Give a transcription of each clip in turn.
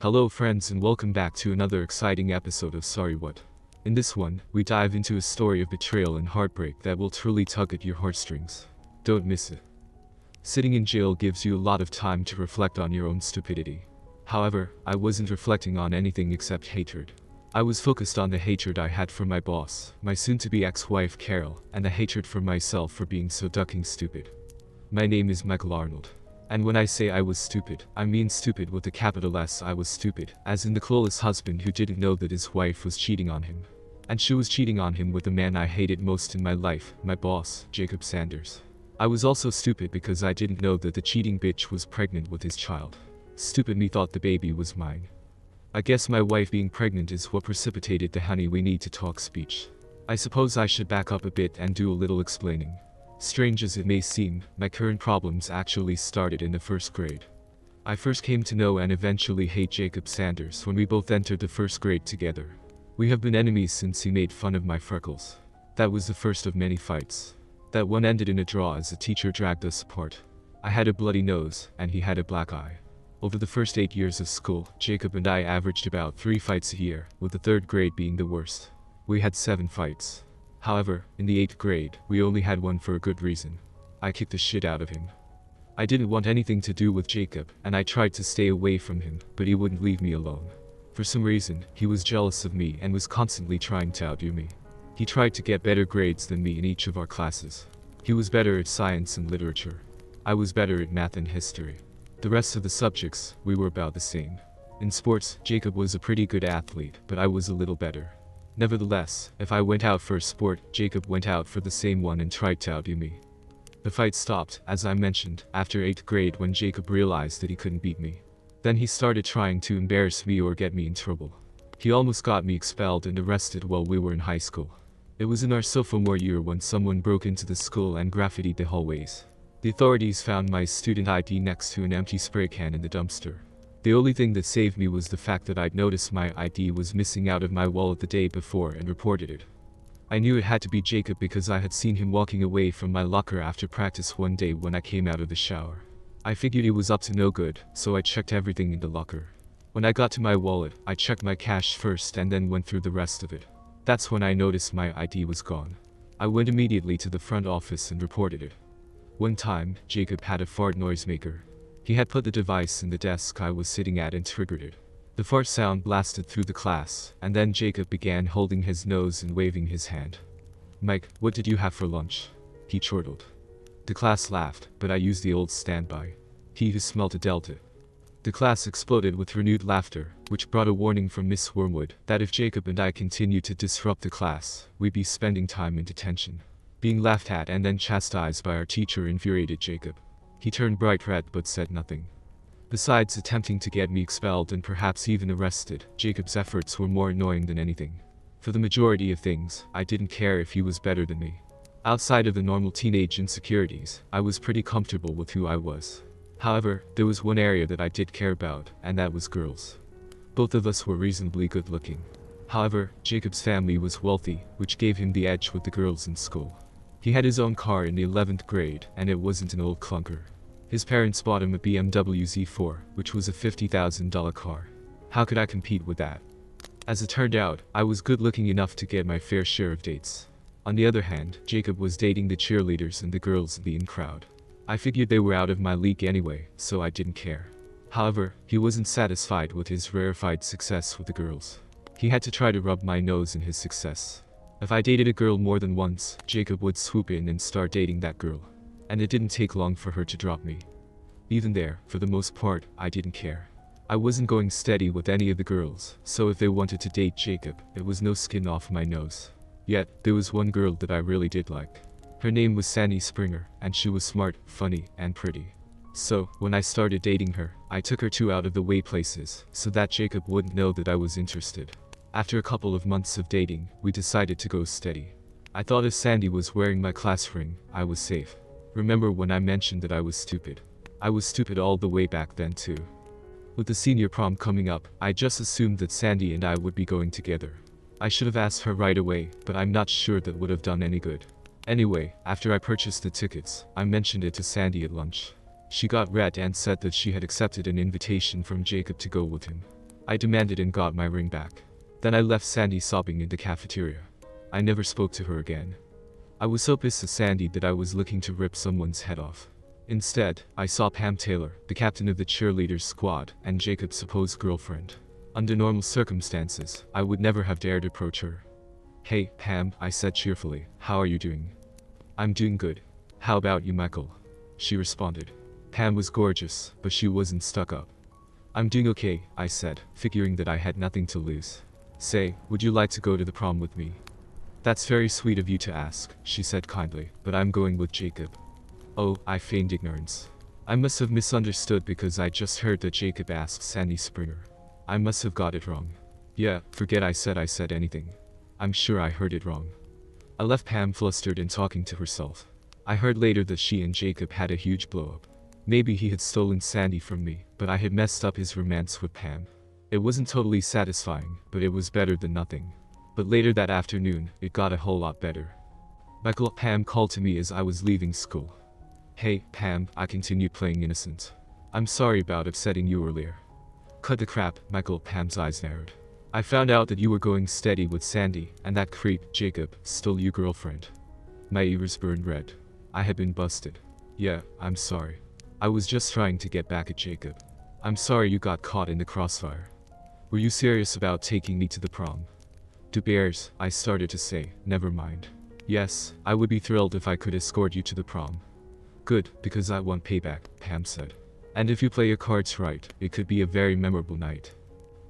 Hello friends and welcome back to another exciting episode of Sorry What. In this one, we dive into a story of betrayal and heartbreak that will truly tug at your heartstrings. Don't miss it. Sitting in jail gives you a lot of time to reflect on your own stupidity. However, I wasn't reflecting on anything except hatred. I was focused on the hatred I had for my boss, my soon-to-be ex-wife Carol, and the hatred for myself for being so ducking stupid. My name is Michael Arnold. And when I say I was stupid, I mean stupid with a capital S. I was stupid, as in the clueless husband who didn't know that his wife was cheating on him. And she was cheating on him with the man I hated most in my life, my boss, Jacob Sanders. I was also stupid because I didn't know that the cheating bitch was pregnant with his child. Stupid me thought the baby was mine. I guess my wife being pregnant is what precipitated the honey we need to talk speech. I suppose I should back up a bit and do a little explaining. Strange as it may seem, my current problems actually started in the first grade. I first came to know and eventually hate Jacob Sanders when we both entered the first grade together. We have been enemies since he made fun of my freckles. That was the first of many fights. That one ended in a draw as a teacher dragged us apart. I had a bloody nose, and he had a black eye. Over the first 8 years of school, Jacob and I averaged about 3 fights a year, with the third grade being the worst. We had 7 fights. However, in the 8th grade, we only had one for a good reason. I kicked the shit out of him. I didn't want anything to do with Jacob, and I tried to stay away from him, but he wouldn't leave me alone. For some reason, he was jealous of me and was constantly trying to outdo me. He tried to get better grades than me in each of our classes. He was better at science and literature. I was better at math and history. The rest of the subjects, we were about the same. In sports, Jacob was a pretty good athlete, but I was a little better. Nevertheless, if I went out for a sport, Jacob went out for the same one and tried to outdo me. The fight stopped, as I mentioned, after 8th grade when Jacob realized that he couldn't beat me. Then he started trying to embarrass me or get me in trouble. He almost got me expelled and arrested while we were in high school. It was in our sophomore year when someone broke into the school and graffitied the hallways. The authorities found my student ID next to an empty spray can in the dumpster. The only thing that saved me was the fact that I'd noticed my ID was missing out of my wallet the day before and reported it. I knew it had to be Jacob because I had seen him walking away from my locker after practice one day when I came out of the shower. I figured he was up to no good, so I checked everything in the locker. When I got to my wallet, I checked my cash first and then went through the rest of it. That's when I noticed my ID was gone. I went immediately to the front office and reported it. One time, Jacob had a fart noisemaker. He had put the device in the desk I was sitting at and triggered it. The fart sound blasted through the class, and then Jacob began holding his nose and waving his hand. "Mike, what did you have for lunch?" he chortled. The class laughed, but I used the old standby. He who smelt a delta. The class exploded with renewed laughter, which brought a warning from Miss Wormwood that if Jacob and I continued to disrupt the class, we'd be spending time in detention. Being laughed at and then chastised by our teacher infuriated Jacob. He turned bright red but said nothing. Besides attempting to get me expelled and perhaps even arrested, Jacob's efforts were more annoying than anything. For the majority of things, I didn't care if he was better than me. Outside of the normal teenage insecurities, I was pretty comfortable with who I was. However, there was one area that I did care about, and that was girls. Both of us were reasonably good looking. However, Jacob's family was wealthy, which gave him the edge with the girls in school. He had his own car in the 11th grade, and it wasn't an old clunker. His parents bought him a BMW Z4, which was a $50,000 car. How could I compete with that? As it turned out, I was good looking enough to get my fair share of dates. On the other hand, Jacob was dating the cheerleaders and the girls in the in crowd. I figured they were out of my league anyway, so I didn't care. However, he wasn't satisfied with his rarefied success with the girls. He had to try to rub my nose in his success. If I dated a girl more than once, Jacob would swoop in and start dating that girl. And it didn't take long for her to drop me. Even there, for the most part, I didn't care. I wasn't going steady with any of the girls, so if they wanted to date Jacob, it was no skin off my nose. Yet, there was one girl that I really did like. Her name was Sandy Springer, and she was smart, funny, and pretty. So, when I started dating her, I took her to out-of-the-way places, so that Jacob wouldn't know that I was interested. After a couple of months of dating, we decided to go steady. I thought if Sandy was wearing my class ring, I was safe. Remember when I mentioned that I was stupid? I was stupid all the way back then too. With the senior prom coming up, I just assumed that Sandy and I would be going together. I should have asked her right away, but I'm not sure that would have done any good. Anyway, after I purchased the tickets, I mentioned it to Sandy at lunch. She got red and said that she had accepted an invitation from Jacob to go with him. I demanded and got my ring back. Then I left Sandy sobbing in the cafeteria. I never spoke to her again. I was so pissed at Sandy that I was looking to rip someone's head off. Instead, I saw Pam Taylor, the captain of the cheerleaders squad, and Jacob's supposed girlfriend. Under normal circumstances, I would never have dared approach her. "Hey, Pam," I said cheerfully, "how are you doing?" "I'm doing good. How about you, Michael?" she responded. Pam was gorgeous, but she wasn't stuck up. "I'm doing okay," I said, figuring that I had nothing to lose. "Say, would you like to go to the prom with me?" "That's very sweet of you to ask," she said kindly, "but I'm going with Jacob." Oh, I feigned ignorance. I must have misunderstood because I just heard that Jacob asked Sandy Springer. I must have got it wrong. Yeah, forget I said anything. I'm sure I heard it wrong. I left Pam flustered and talking to herself. I heard later that she and Jacob had a huge blow-up. Maybe he had stolen Sandy from me, but I had messed up his romance with Pam. It wasn't totally satisfying, but it was better than nothing. But later that afternoon, it got a whole lot better. Michael, Pam called to me as I was leaving school. "Hey, Pam," I continued playing innocent. "I'm sorry about upsetting you earlier." "Cut the crap, Michael," Pam's eyes narrowed. "I found out that you were going steady with Sandy, and that creep, Jacob, stole your girlfriend." My ears burned red. I had been busted. "Yeah, I'm sorry. I was just trying to get back at Jacob. I'm sorry you got caught in the crossfire. Were you serious about taking me to the prom?" "To Bears," I started to say, "never mind. Yes, I would be thrilled if I could escort you to the prom." "Good, because I want payback," Pam said. "And if you play your cards right, it could be a very memorable night."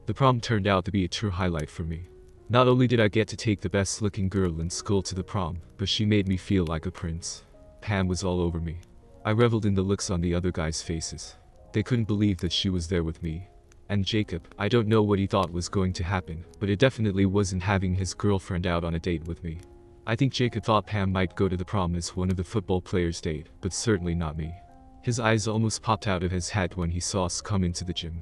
The prom turned out to be a true highlight for me. Not only did I get to take the best looking girl in school to the prom, but she made me feel like a prince. Pam was all over me. I reveled in the looks on the other guys' faces. They couldn't believe that she was there with me. And Jacob, I don't know what he thought was going to happen, but it definitely wasn't having his girlfriend out on a date with me. I think Jacob thought Pam might go to the prom as one of the football players' date, but certainly not me. His eyes almost popped out of his head when he saw us come into the gym.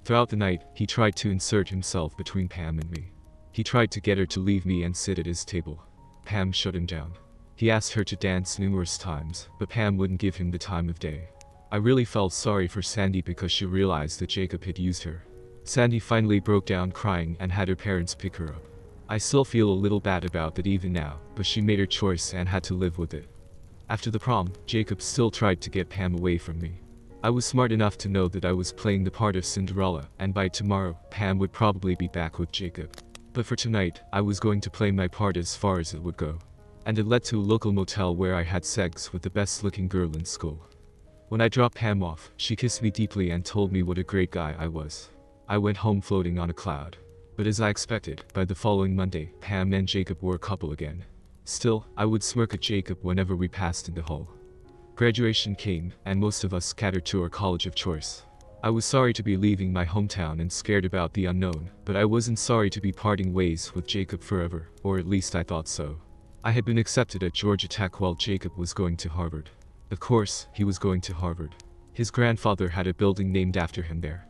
Throughout the night, he tried to insert himself between Pam and me. He tried to get her to leave me and sit at his table. Pam shut him down. He asked her to dance numerous times, but Pam wouldn't give him the time of day. I really felt sorry for Sandy because she realized that Jacob had used her. Sandy finally broke down crying and had her parents pick her up. I still feel a little bad about that even now, but she made her choice and had to live with it. After the prom, Jacob still tried to get Pam away from me. I was smart enough to know that I was playing the part of Cinderella, and by tomorrow, Pam would probably be back with Jacob. But for tonight, I was going to play my part as far as it would go. And it led to a local motel where I had sex with the best looking girl in school. When I dropped Pam off, she kissed me deeply and told me what a great guy I was. I went home floating on a cloud. But as I expected, by the following Monday, Pam and Jacob were a couple again. Still, I would smirk at Jacob whenever we passed in the hall. Graduation came, and most of us scattered to our college of choice. I was sorry to be leaving my hometown and scared about the unknown, but I wasn't sorry to be parting ways with Jacob forever, or at least I thought so. I had been accepted at Georgia Tech while Jacob was going to Harvard. Of course, he was going to Harvard. His grandfather had a building named after him there.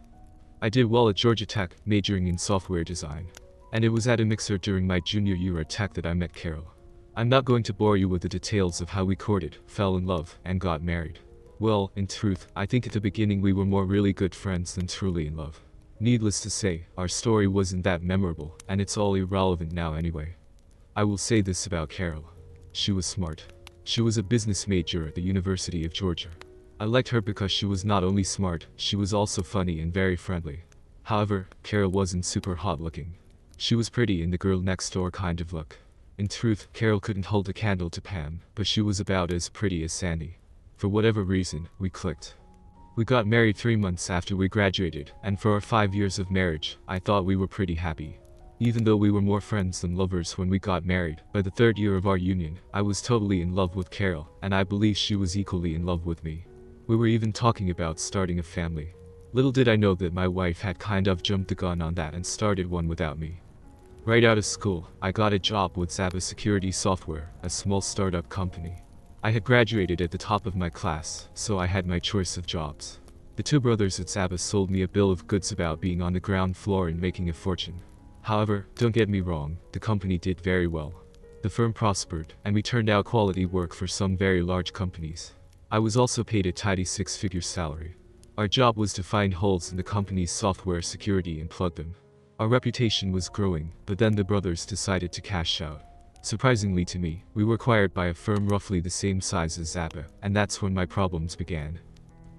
I did well at Georgia Tech, majoring in software design. And it was at a mixer during my junior year at Tech that I met Carol. I'm not going to bore you with the details of how we courted, fell in love, and got married. Well, in truth, I think at the beginning we were more really good friends than truly in love. Needless to say, our story wasn't that memorable, and it's all irrelevant now anyway. I will say this about Carol. She was smart. She was a business major at the University of Georgia. I liked her because she was not only smart, she was also funny and very friendly. However, Carol wasn't super hot looking. She was pretty in the girl next door kind of look. In truth, Carol couldn't hold a candle to Pam, but she was about as pretty as Sandy. For whatever reason, we clicked. We got married 3 months after we graduated, and for our 5 years of marriage, I thought we were pretty happy. Even though we were more friends than lovers when we got married, by the 3rd year of our union, I was totally in love with Carol, and I believe she was equally in love with me. We were even talking about starting a family. Little did I know that my wife had kind of jumped the gun on that and started one without me. Right out of school, I got a job with Zappa Security Software, a small startup company. I had graduated at the top of my class, so I had my choice of jobs. The 2 brothers at Zappa sold me a bill of goods about being on the ground floor and making a fortune. However, don't get me wrong, the company did very well. The firm prospered, and we turned out quality work for some very large companies. I was also paid a tidy 6-figure salary. Our job was to find holes in the company's software security and plug them. Our reputation was growing, but then the brothers decided to cash out. Surprisingly to me, we were acquired by a firm roughly the same size as Zappa, and that's when my problems began.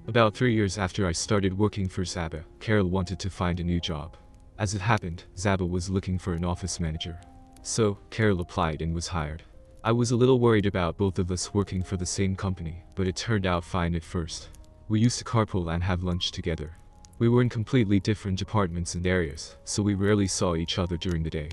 About 3 years after I started working for Zappa, Carol wanted to find a new job. As it happened, Zappa was looking for an office manager. So, Carol applied and was hired. I was a little worried about both of us working for the same company, but it turned out fine at first. We used to carpool and have lunch together. We were in completely different departments and areas, so we rarely saw each other during the day.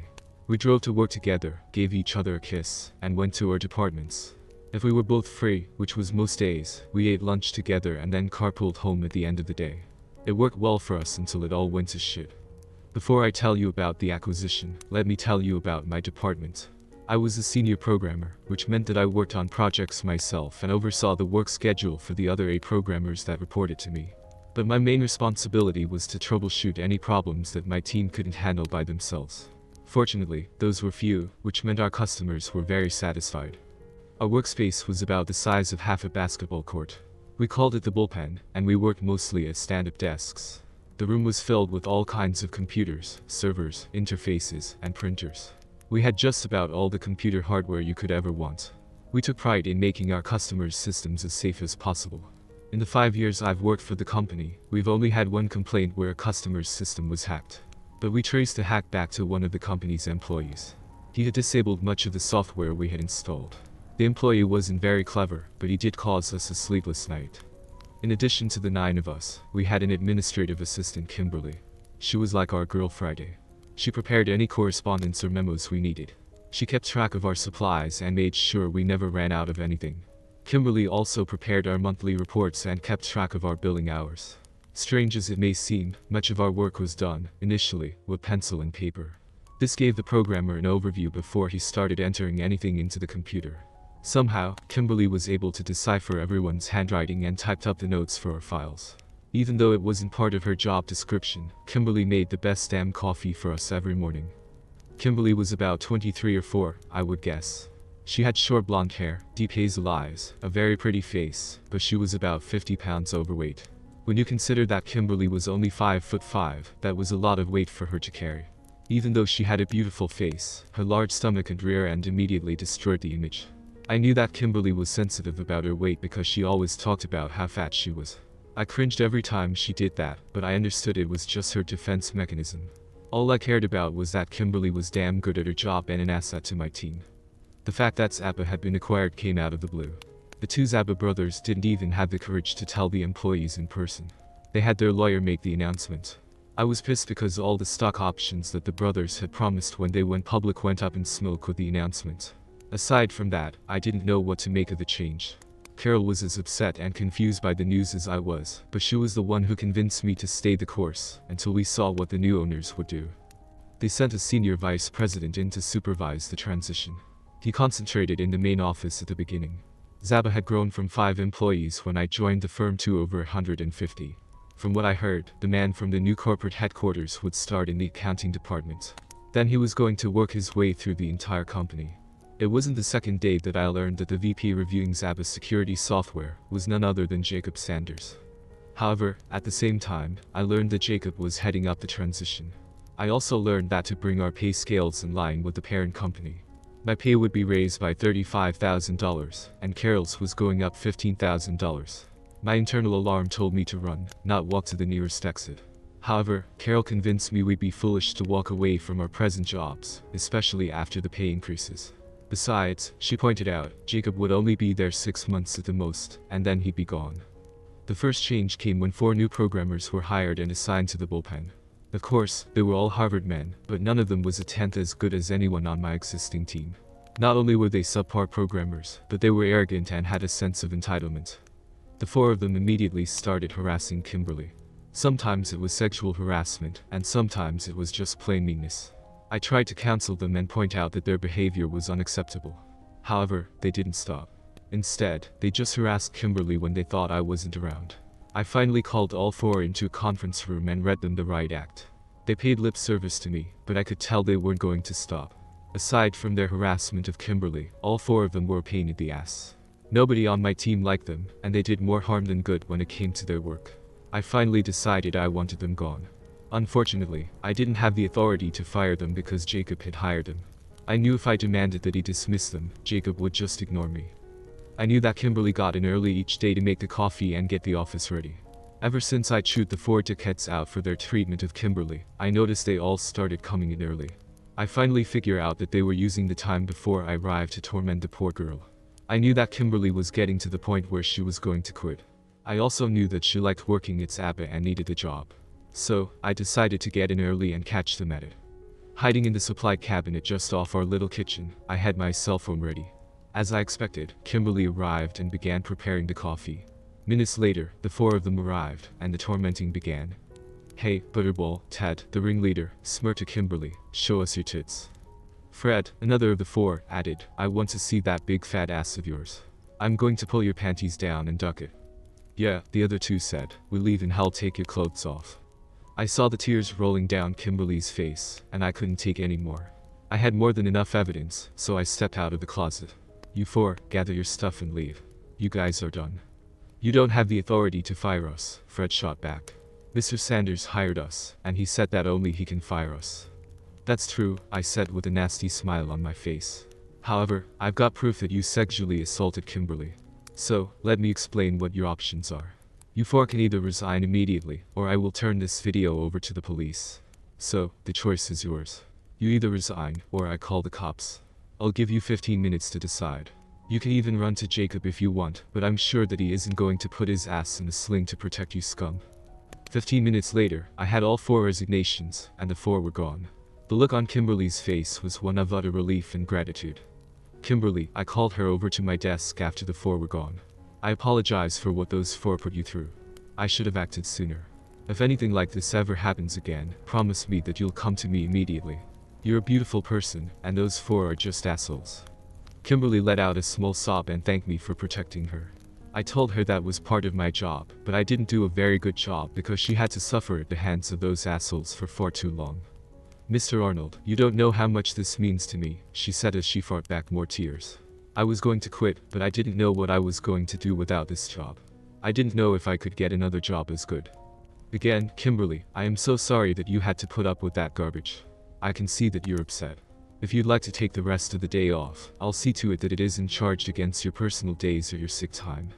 We drove to work together, gave each other a kiss, and went to our departments. If we were both free, which was most days, we ate lunch together and then carpooled home at the end of the day. It worked well for us until it all went to shit. Before I tell you about the acquisition, let me tell you about my department. I was a senior programmer, which meant that I worked on projects myself and oversaw the work schedule for the other 8 programmers that reported to me. But my main responsibility was to troubleshoot any problems that my team couldn't handle by themselves. Fortunately, those were few, which meant our customers were very satisfied. Our workspace was about the size of half a basketball court. We called it the bullpen, and we worked mostly at stand-up desks. The room was filled with all kinds of computers, servers, interfaces, and printers. We had just about all the computer hardware you could ever want. We took pride in making our customers' systems as safe as possible. In the 5 years I've worked for the company, we've only had one complaint where a customer's system was hacked. But we traced the hack back to one of the company's employees. He had disabled much of the software we had installed. The employee wasn't very clever, but he did cause us a sleepless night. In addition to the 9 of us, we had an administrative assistant, Kimberly. She was like our girl Friday. She prepared any correspondence or memos we needed. She kept track of our supplies and made sure we never ran out of anything. Kimberly also prepared our monthly reports and kept track of our billing hours. Strange as it may seem, much of our work was done, initially, with pencil and paper. This gave the programmer an overview before he started entering anything into the computer. Somehow, Kimberly was able to decipher everyone's handwriting and typed up the notes for our files. Even though it wasn't part of her job description, Kimberly made the best damn coffee for us every morning. Kimberly was about 23 or 4, I would guess. She had short blonde hair, deep hazel eyes, a very pretty face, but she was about 50 pounds overweight. When you consider that Kimberly was only 5'5", that was a lot of weight for her to carry. Even though she had a beautiful face, her large stomach and rear end immediately destroyed the image. I knew that Kimberly was sensitive about her weight because she always talked about how fat she was. I cringed every time she did that, but I understood it was just her defense mechanism. All I cared about was that Kimberly was damn good at her job and an asset to my team. The fact that Zappa had been acquired came out of the blue. The 2 Zappa brothers didn't even have the courage to tell the employees in person. They had their lawyer make the announcement. I was pissed because all the stock options that the brothers had promised when they went public went up in smoke with the announcement. Aside from that, I didn't know what to make of the change. Carol was as upset and confused by the news as I was, but she was the one who convinced me to stay the course, until we saw what the new owners would do. They sent a senior vice president in to supervise the transition. He concentrated in the main office at the beginning. Zappa had grown from 5 employees when I joined the firm to over 150. From what I heard, the man from the new corporate headquarters would start in the accounting department. Then he was going to work his way through the entire company. It wasn't the second day that I learned that the VP reviewing Zappa's security software was none other than Jacob Sanders. However, at the same time, I learned that Jacob was heading up the transition. I also learned that to bring our pay scales in line with the parent company, my pay would be raised by $35,000, and Carol's was going up $15,000. My internal alarm told me to run, not walk to the nearest exit. However, Carol convinced me we'd be foolish to walk away from our present jobs, especially after the pay increases. Besides, she pointed out, Jacob would only be there 6 months at the most, and then he'd be gone. The first change came when 4 new programmers were hired and assigned to the bullpen. Of course, they were all Harvard men, but none of them was a tenth as good as anyone on my existing team. Not only were they subpar programmers, but they were arrogant and had a sense of entitlement. The 4 of them immediately started harassing Kimberly. Sometimes it was sexual harassment, and sometimes it was just plain meanness. I tried to counsel them and point out that their behavior was unacceptable. However, they didn't stop. Instead, they just harassed Kimberly when they thought I wasn't around. I finally called all 4 into a conference room and read them the riot act. They paid lip service to me, but I could tell they weren't going to stop. Aside from their harassment of Kimberly, all 4 of them were a pain in the ass. Nobody on my team liked them, and they did more harm than good when it came to their work. I finally decided I wanted them gone. Unfortunately, I didn't have the authority to fire them because Jacob had hired them. I knew if I demanded that he dismiss them, Jacob would just ignore me. I knew that Kimberly got in early each day to make the coffee and get the office ready. Ever since I chewed the 4 dickheads out for their treatment of Kimberly, I noticed they all started coming in early. I finally figured out that they were using the time before I arrived to torment the poor girl. I knew that Kimberly was getting to the point where she was going to quit. I also knew that she liked working at AITA and needed the job. So, I decided to get in early and catch them at it. Hiding in the supply cabinet just off our little kitchen, I had my cell phone ready. As I expected, Kimberly arrived and began preparing the coffee. Minutes later, the 4 of them arrived, and the tormenting began. "Hey, Butterball," Ted, the ringleader, smirked at Kimberly, "show us your tits." Fred, another of the 4, added, "I want to see that big fat ass of yours. I'm going to pull your panties down and duck it." "Yeah," the other 2 said, "we leave and I'll take your clothes off." I saw the tears rolling down Kimberly's face, and I couldn't take any more. I had more than enough evidence, so I stepped out of the closet. "You 4, gather your stuff and leave. You guys are done." "You don't have the authority to fire us," Fred shot back. "Mr. Sanders hired us, and he said that only he can fire us." "That's true," I said with a nasty smile on my face. "However, I've got proof that you sexually assaulted Kimberly. So, let me explain what your options are. You 4 can either resign immediately, or I will turn this video over to the police. So, the choice is yours. You either resign, or I call the cops. I'll give you 15 minutes to decide. You can even run to Jacob if you want, but I'm sure that he isn't going to put his ass in a sling to protect you, scum." 15 minutes later, I had all 4 resignations, and the 4 were gone. The look on Kimberly's face was one of utter relief and gratitude. "Kimberly," I called her over to my desk after the 4 were gone. "I apologize for what those 4 put you through. I should have acted sooner. If anything like this ever happens again, promise me that you'll come to me immediately. You're a beautiful person, and those 4 are just assholes." Kimberly let out a small sob and thanked me for protecting her. I told her that was part of my job, but I didn't do a very good job because she had to suffer at the hands of those assholes for far too long. "Mr. Arnold, you don't know how much this means to me," she said as she fought back more tears. "I was going to quit, but I didn't know what I was going to do without this job. I didn't know if I could get another job as good." "Again, Kimberly, I am so sorry that you had to put up with that garbage. I can see that you're upset. If you'd like to take the rest of the day off, I'll see to it that it isn't charged against your personal days or your sick time."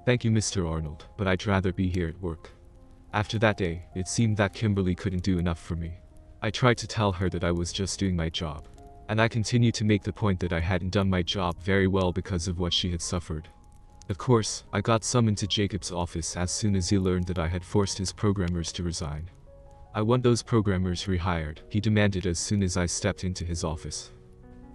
"Thank you, Mr. Arnold, but I'd rather be here at work." After that day, it seemed that Kimberly couldn't do enough for me. I tried to tell her that I was just doing my job. And I continued to make the point that I hadn't done my job very well because of what she had suffered. Of course, I got summoned to Jacob's office as soon as he learned that I had forced his programmers to resign. "I want those programmers rehired," he demanded as soon as I stepped into his office.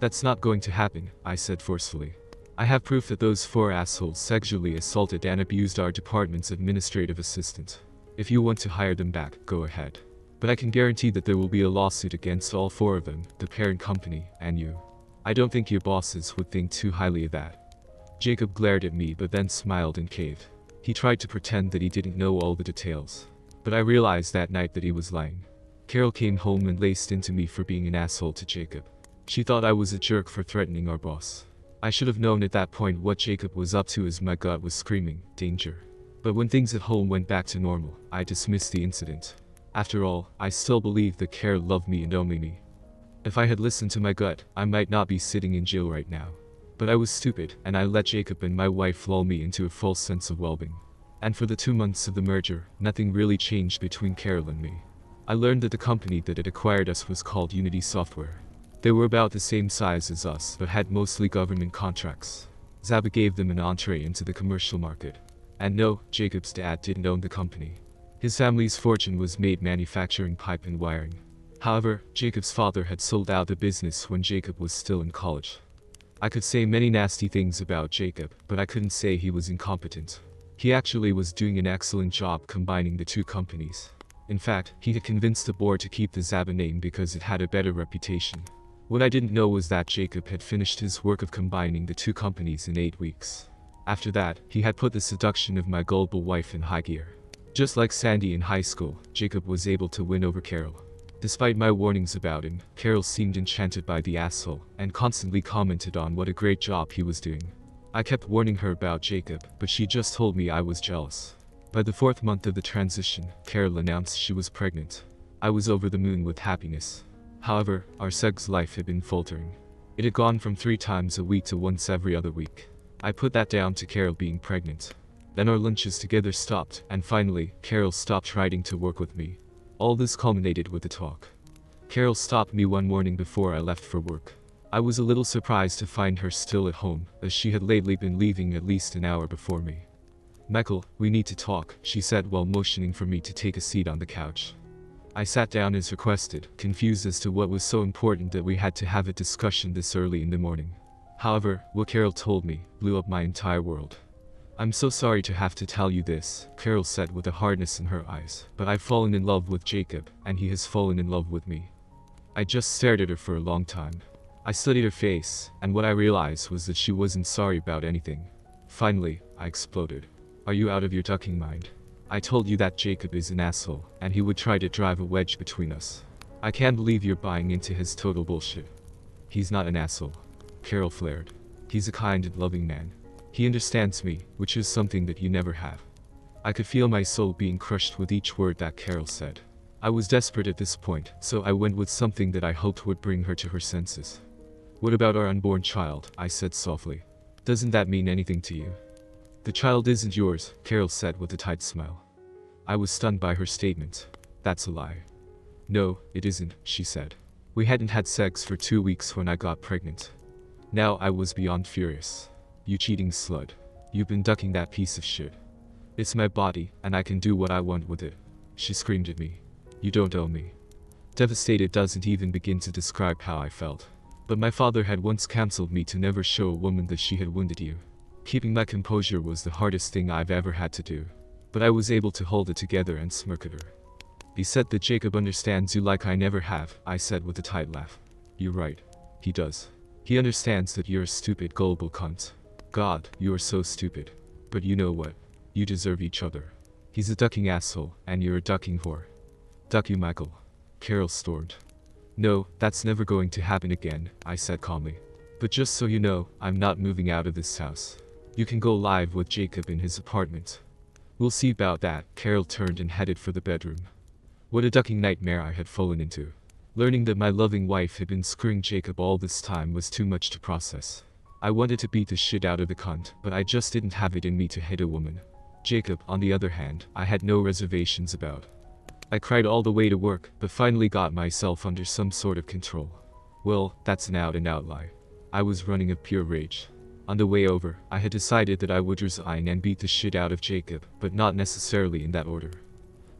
"That's not going to happen," I said forcefully. "I have proof that those 4 assholes sexually assaulted and abused our department's administrative assistant. If you want to hire them back, go ahead. But I can guarantee that there will be a lawsuit against all 4 of them, the parent company, and you. I don't think your bosses would think too highly of that." Jacob glared at me but then smiled and caved. He tried to pretend that he didn't know all the details. But I realized that night that he was lying. Carol came home and laced into me for being an asshole to Jacob. She thought I was a jerk for threatening our boss. I should have known at that point what Jacob was up to as my gut was screaming, danger. But when things at home went back to normal, I dismissed the incident. After all, I still believed that Carol loved me and only me. If I had listened to my gut, I might not be sitting in jail right now. But I was stupid, and I let Jacob and my wife lull me into a false sense of well-being. And for the 2 months of the merger, nothing really changed between Carol and me. I learned that the company that had acquired us was called Unity Software. They were about the same size as us, but had mostly government contracts. Zaba gave them an entree into the commercial market. And no, Jacob's dad didn't own the company. His family's fortune was made manufacturing pipe and wiring. However, Jacob's father had sold out the business when Jacob was still in college. I could say many nasty things about Jacob, but I couldn't say he was incompetent. He actually was doing an excellent job combining the 2 companies. In fact, he had convinced the board to keep the Zaba name because it had a better reputation. What I didn't know was that Jacob had finished his work of combining the 2 companies in 8 weeks. After that, he had put the seduction of my gullible wife in high gear. Just like Sandy in high school, Jacob was able to win over Carol. Despite my warnings about him, Carol seemed enchanted by the asshole, and constantly commented on what a great job he was doing. I kept warning her about Jacob, but she just told me I was jealous. By the 4th month of the transition, Carol announced she was pregnant. I was over the moon with happiness. However, our sex life had been faltering. It had gone from 3 times a week to once every other week. I put that down to Carol being pregnant. Then our lunches together stopped, and finally, Carol stopped writing to work with me. All this culminated with a talk. Carol stopped me one morning before I left for work. I was a little surprised to find her still at home, as she had lately been leaving at least an hour before me. "Michael, we need to talk," she said while motioning for me to take a seat on the couch. I sat down as requested, confused as to what was so important that we had to have a discussion this early in the morning. However, what Carol told me blew up my entire world. "I'm so sorry to have to tell you this," Carol said with a hardness in her eyes, "but I've fallen in love with Jacob, and he has fallen in love with me." I just stared at her for a long time. I studied her face, and what I realized was that she wasn't sorry about anything. Finally, I exploded. "Are you out of your ducking mind? I told you that Jacob is an asshole, and he would try to drive a wedge between us. I can't believe you're buying into his total bullshit." "He's not an asshole," Carol flared. "He's a kind and loving man. He understands me, which is something that you never have." I could feel my soul being crushed with each word that Carol said. I was desperate at this point, so I went with something that I hoped would bring her to her senses. "What about our unborn child?" I said softly. "Doesn't that mean anything to you?" "The child isn't yours," Carol said with a tight smile. I was stunned by her statement. "That's a lie." "No, it isn't," she said. "We hadn't had sex for 2 weeks when I got pregnant." Now I was beyond furious. "You cheating slut. You've been ducking that piece of shit. It's my body, and I can do what I want with it," she screamed at me. "You don't owe me." Devastated doesn't even begin to describe how I felt. But my father had once counseled me to never show a woman that she had wounded you. Keeping my composure was the hardest thing I've ever had to do. But I was able to hold it together and smirk at her. "He said that Jacob understands you like I never have," I said with a tight laugh. "You're right. He does. He understands that you're a stupid, gullible cunt. God, you are so stupid. But you know what? You deserve each other. He's a ducking asshole, and you're a ducking whore." "Duck you, Michael," Carol stormed. "No, that's never going to happen again," I said calmly. "But just so you know, I'm not moving out of this house. You can go live with Jacob in his apartment." "We'll see about that." Carol turned and headed for the bedroom. What a ducking nightmare I had fallen into. Learning that my loving wife had been screwing Jacob all this time was too much to process. I wanted to beat the shit out of the cunt, but I just didn't have it in me to hit a woman. Jacob, on the other hand, I had no reservations about. I cried all the way to work, but finally got myself under some sort of control. Well, that's an out-and-out lie. I was running a pure rage. On the way over, I had decided that I would resign and beat the shit out of Jacob, but not necessarily in that order.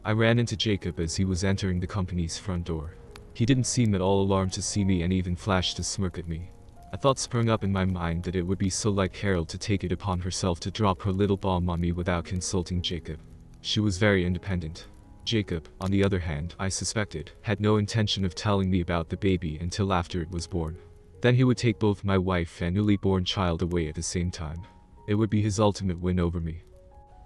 I ran into Jacob as he was entering the company's front door. He didn't seem at all alarmed to see me and even flashed a smirk at me. A thought sprung up in my mind that it would be so like Carol to take it upon herself to drop her little bomb on me without consulting Jacob. She was very independent. Jacob, on the other hand, I suspected, had no intention of telling me about the baby until after it was born. Then he would take both my wife and newly born child away at the same time. It would be his ultimate win over me.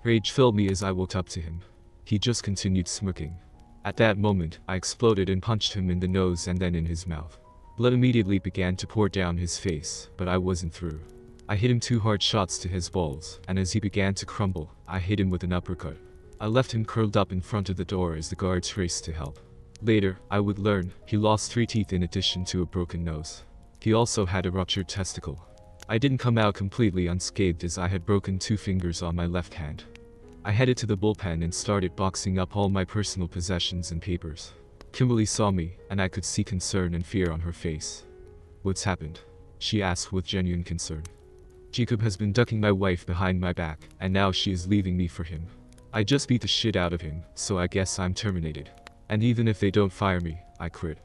Rage filled me as I walked up to him. He just continued smirking. At that moment, I exploded and punched him in the nose and then in his mouth. Blood immediately began to pour down his face, but I wasn't through. I hit him 2 hard shots to his balls, and as he began to crumble, I hit him with an uppercut. I left him curled up in front of the door as the guards raced to help. Later, I would learn, he lost 3 teeth in addition to a broken nose. He also had a ruptured testicle. I didn't come out completely unscathed as I had broken 2 fingers on my left hand. I headed to the bullpen and started boxing up all my personal possessions and papers. Kimberly saw me, and I could see concern and fear on her face. "What's happened?" she asked with genuine concern. "Jacob has been ducking my wife behind my back, and now she is leaving me for him. I just beat the shit out of him, so I guess I'm terminated. And even if they don't fire me, I quit."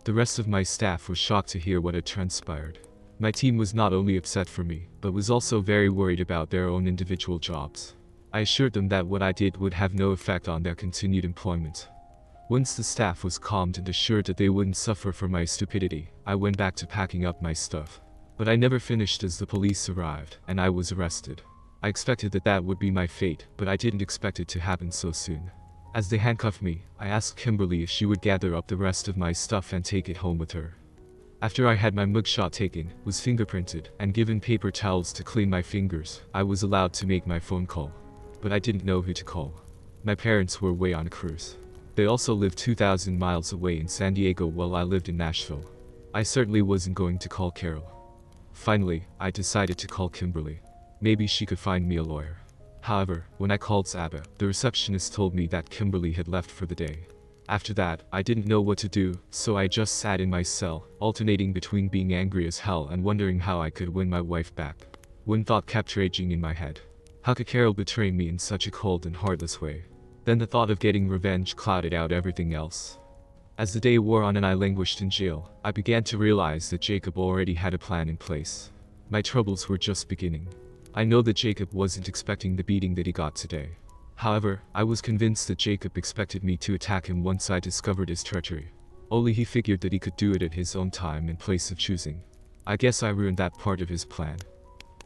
The rest of my staff was shocked to hear what had transpired. My team was not only upset for me, but was also very worried about their own individual jobs. I assured them that what I did would have no effect on their continued employment. Once the staff was calmed and assured that they wouldn't suffer for my stupidity, I went back to packing up my stuff. But I never finished as the police arrived, and I was arrested. I expected that that would be my fate, but I didn't expect it to happen so soon. As they handcuffed me, I asked Kimberly if she would gather up the rest of my stuff and take it home with her. After I had my mugshot taken, was fingerprinted, and given paper towels to clean my fingers, I was allowed to make my phone call. but I didn't know who to call. My parents were away on a cruise. They also lived 2,000 miles away in San Diego while I lived in Nashville. I certainly wasn't going to call Carol. Finally, I decided to call Kimberly. Maybe she could find me a lawyer. However, when I called Saba, the receptionist told me that Kimberly had left for the day. After that, I didn't know what to do, so I just sat in my cell, alternating between being angry as hell and wondering how I could win my wife back. One thought kept raging in my head. How could Carol betray me in such a cold and heartless way? Then the thought of getting revenge clouded out everything else. As the day wore on and I languished in jail, I began to realize that Jacob already had a plan in place. My troubles were just beginning. I know that Jacob wasn't expecting the beating that he got today. However, I was convinced that Jacob expected me to attack him once I discovered his treachery. Only he figured that he could do it at his own time and place of choosing. I guess I ruined that part of his plan.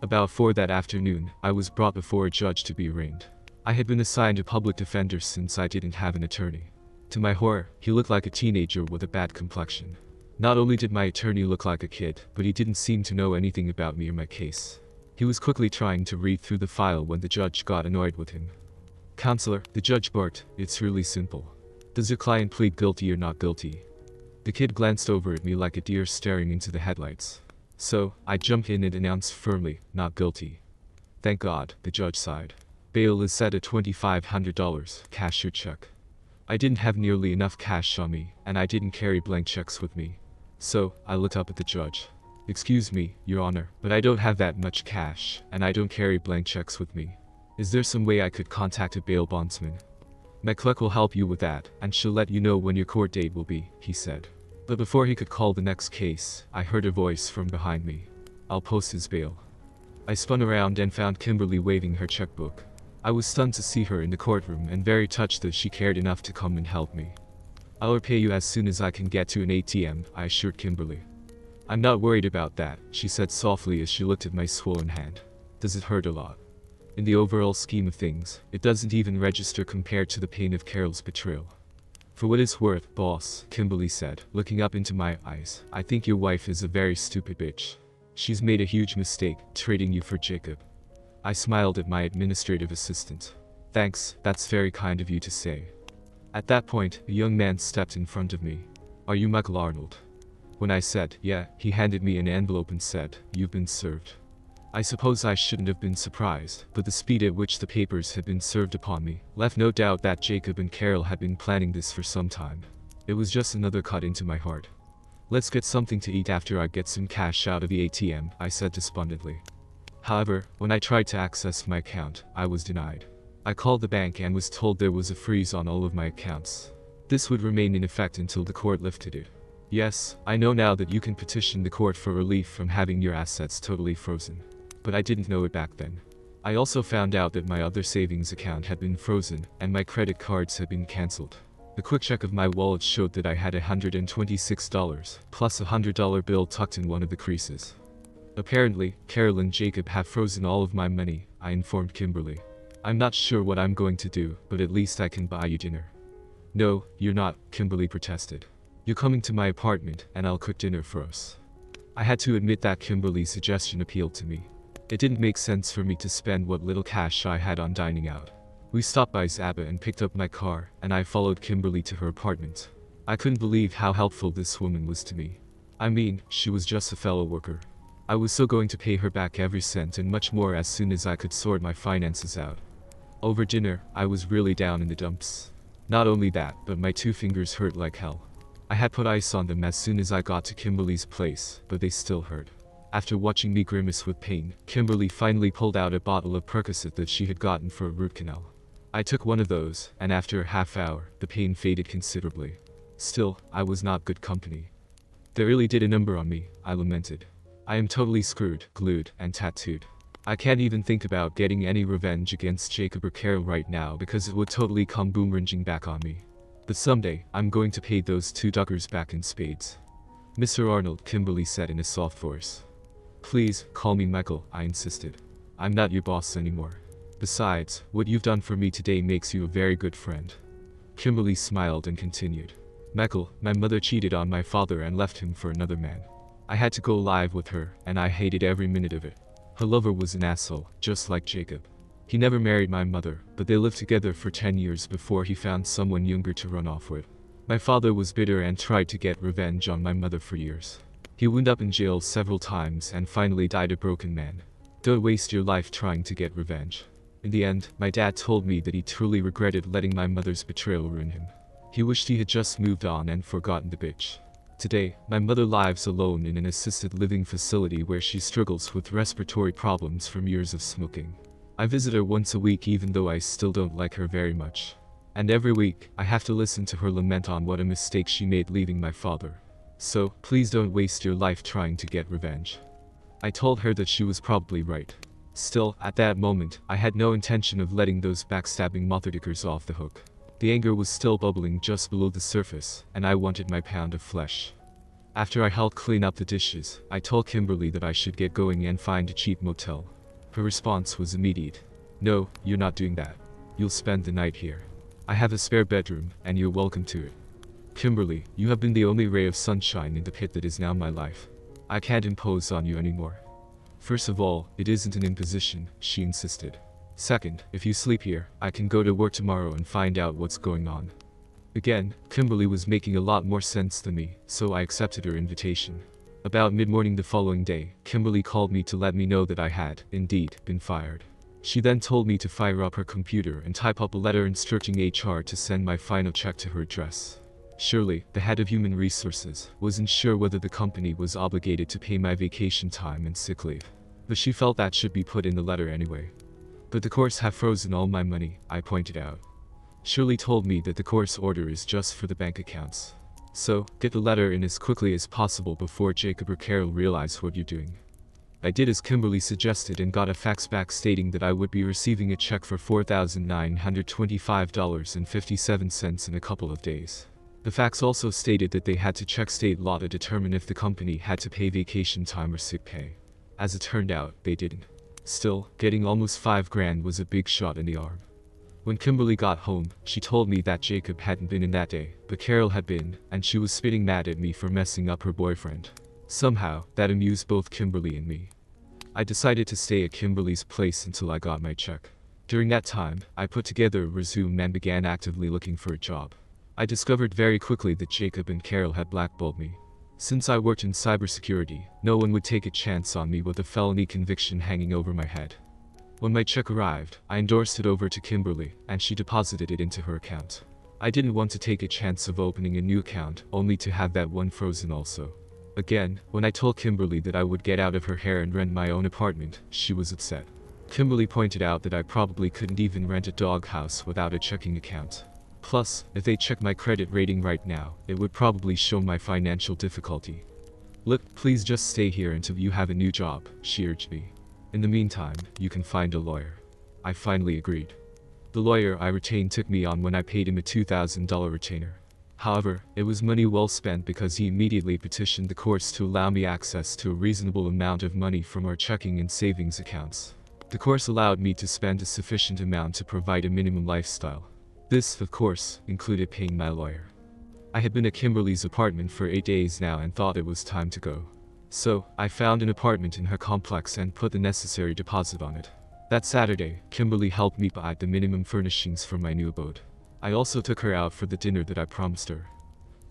About 4 that afternoon, I was brought before a judge to be arraigned. I had been assigned a public defender since I didn't have an attorney. To my horror, he looked like a teenager with a bad complexion. Not only did my attorney look like a kid, but he didn't seem to know anything about me or my case. He was quickly trying to read through the file when the judge got annoyed with him. "Counselor," the judge barked, "it's really simple. Does your client plead guilty or not guilty?" The kid glanced over at me like a deer staring into the headlights. So, I jumped in and announced firmly, "Not guilty." "Thank God," the judge sighed. "Bail is set at $2,500, cash your check." I didn't have nearly enough cash on me, and I didn't carry blank checks with me. So, I looked up at the judge. "Excuse me, Your Honor, but I don't have that much cash, and I don't carry blank checks with me. Is there some way I could contact a bail bondsman?" "My clerk will help you with that, and she'll let you know when your court date will be," he said. But before he could call the next case, I heard a voice from behind me. "I'll post his bail." I spun around and found Kimberly waving her checkbook. I was stunned to see her in the courtroom and very touched that she cared enough to come and help me. "I'll repay you as soon as I can get to an ATM, I assured Kimberly. "I'm not worried about that," she said softly as she looked at my swollen hand. "Does it hurt a lot?" "In the overall scheme of things, it doesn't even register compared to the pain of Carol's betrayal." "For what it's worth, boss," Kimberly said, looking up into my eyes, "I think your wife is a very stupid bitch. She's made a huge mistake, trading you for Jacob." I smiled at my administrative assistant. "Thanks, that's very kind of you to say." At that point, a young man stepped in front of me. "Are you Michael Arnold?" When I said, "Yeah," he handed me an envelope and said, "You've been served." I suppose I shouldn't have been surprised, but the speed at which the papers had been served upon me left no doubt that Jacob and Carol had been planning this for some time. It was just another cut into my heart. "Let's get something to eat after I get some cash out of the ATM, I said despondently. However, when I tried to access my account, I was denied. I called the bank and was told there was a freeze on all of my accounts. This would remain in effect until the court lifted it. Yes, I know now that you can petition the court for relief from having your assets totally frozen. But I didn't know it back then. I also found out that my other savings account had been frozen, and my credit cards had been cancelled. The quick check of my wallet showed that I had $126, plus a $100 bill tucked in one of the creases. "Apparently, Carol and Jacob have frozen all of my money," I informed Kimberly. "I'm not sure what I'm going to do, but at least I can buy you dinner." "No, you're not," Kimberly protested. "You're coming to my apartment, and I'll cook dinner for us." I had to admit that Kimberly's suggestion appealed to me. It didn't make sense for me to spend what little cash I had on dining out. We stopped by Saba and picked up my car, and I followed Kimberly to her apartment. I couldn't believe how helpful this woman was to me. I mean, she was just a fellow worker. I was so going to pay her back every cent and much more as soon as I could sort my finances out. Over dinner, I was really down in the dumps. Not only that, but my 2 fingers hurt like hell. I had put ice on them as soon as I got to Kimberly's place, but they still hurt. After watching me grimace with pain, Kimberly finally pulled out a bottle of Percocet that she had gotten for a root canal. I took one of those, and after a half hour, the pain faded considerably. Still, I was not good company. "They really did a number on me," I lamented. "I am totally screwed, glued, and tattooed. I can't even think about getting any revenge against Jacob or Carol right now because it would totally come boomeranging back on me. But someday, I'm going to pay those 2 duckers back in spades." "Mr. Arnold," Kimberly said in a soft voice. "Please, call me Michael," I insisted. "I'm not your boss anymore. Besides, what you've done for me today makes you a very good friend." Kimberly smiled and continued. "Michael, my mother cheated on my father and left him for another man. I had to go live with her, and I hated every minute of it. Her lover was an asshole, just like Jacob. He never married my mother, but they lived together for 10 years before he found someone younger to run off with. My father was bitter and tried to get revenge on my mother for years. He wound up in jail several times and finally died a broken man. Don't waste your life trying to get revenge. In the end, my dad told me that he truly regretted letting my mother's betrayal ruin him. He wished he had just moved on and forgotten the bitch. Today, my mother lives alone in an assisted living facility where she struggles with respiratory problems from years of smoking. I visit her once a week even though I still don't like her very much. And every week, I have to listen to her lament on what a mistake she made leaving my father. So, please don't waste your life trying to get revenge. I told her that she was probably right. Still, at that moment, I had no intention of letting those backstabbing motherfuckers off the hook. The anger was still bubbling just below the surface, and I wanted my pound of flesh. After I helped clean up the dishes, I told Kimberly that I should get going and find a cheap motel. Her response was immediate. No, you're not doing that. You'll spend the night here. I have a spare bedroom, and you're welcome to it. Kimberly, you have been the only ray of sunshine in the pit that is now my life. I can't impose on you anymore. First of all, it isn't an imposition, she insisted. Second, if you sleep here, I can go to work tomorrow and find out what's going on. Again, Kimberly was making a lot more sense than me, so I accepted her invitation. About mid-morning the following day, Kimberly called me to let me know that I had, indeed, been fired. She then told me to fire up her computer and type up a letter instructing HR to send my final check to her address. Surely, the head of human resources wasn't sure whether the company was obligated to pay my vacation time and sick leave. But she felt that should be put in the letter anyway. But the courts have frozen all my money, I pointed out. Shirley told me that the course order is just for the bank accounts. So, get the letter in as quickly as possible before Jacob or Carol realize what you're doing. I did as Kimberly suggested and got a fax back stating that I would be receiving a check for $4,925.57 in a couple of days. The fax also stated that they had to check state law to determine if the company had to pay vacation time or sick pay. As it turned out, they didn't. Still, getting almost $5,000 was a big shot in the arm. When Kimberly got home, she told me that Jacob hadn't been in that day, but Carol had been, and she was spitting mad at me for messing up her boyfriend. Somehow, that amused both Kimberly and me. I decided to stay at Kimberly's place until I got my check. During that time, I put together a resume and began actively looking for a job. I discovered very quickly that Jacob and Carol had blackballed me. Since I worked in cybersecurity, no one would take a chance on me with a felony conviction hanging over my head. When my check arrived, I endorsed it over to Kimberly, and she deposited it into her account. I didn't want to take a chance of opening a new account, only to have that one frozen also. Again, when I told Kimberly that I would get out of her hair and rent my own apartment, she was upset. Kimberly pointed out that I probably couldn't even rent a doghouse without a checking account. Plus, if they check my credit rating right now, it would probably show my financial difficulty. Look, please just stay here until you have a new job, she urged me. In the meantime, you can find a lawyer. I finally agreed. The lawyer I retained took me on when I paid him a $2,000 retainer. However, it was money well spent because he immediately petitioned the courts to allow me access to a reasonable amount of money from our checking and savings accounts. The course allowed me to spend a sufficient amount to provide a minimum lifestyle. This, of course, included paying my lawyer. I had been at Kimberly's apartment for 8 days now and thought it was time to go. So, I found an apartment in her complex and put the necessary deposit on it. That Saturday, Kimberly helped me buy the minimum furnishings for my new abode. I also took her out for the dinner that I promised her.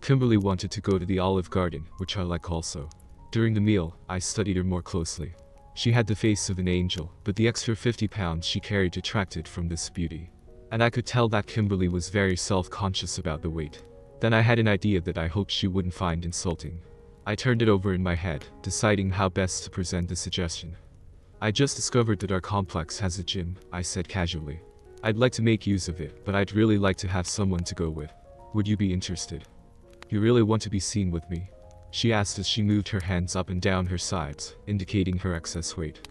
Kimberly wanted to go to the Olive Garden, which I like also. During the meal, I studied her more closely. She had the face of an angel, but the extra 50 pounds she carried detracted from this beauty. And I could tell that Kimberly was very self-conscious about the weight. Then I had an idea that I hoped she wouldn't find insulting. I turned it over in my head, deciding how best to present the suggestion. I just discovered that our complex has a gym, I said casually. I'd like to make use of it, but I'd really like to have someone to go with. Would you be interested? You really want to be seen with me? She asked as she moved her hands up and down her sides, indicating her excess weight.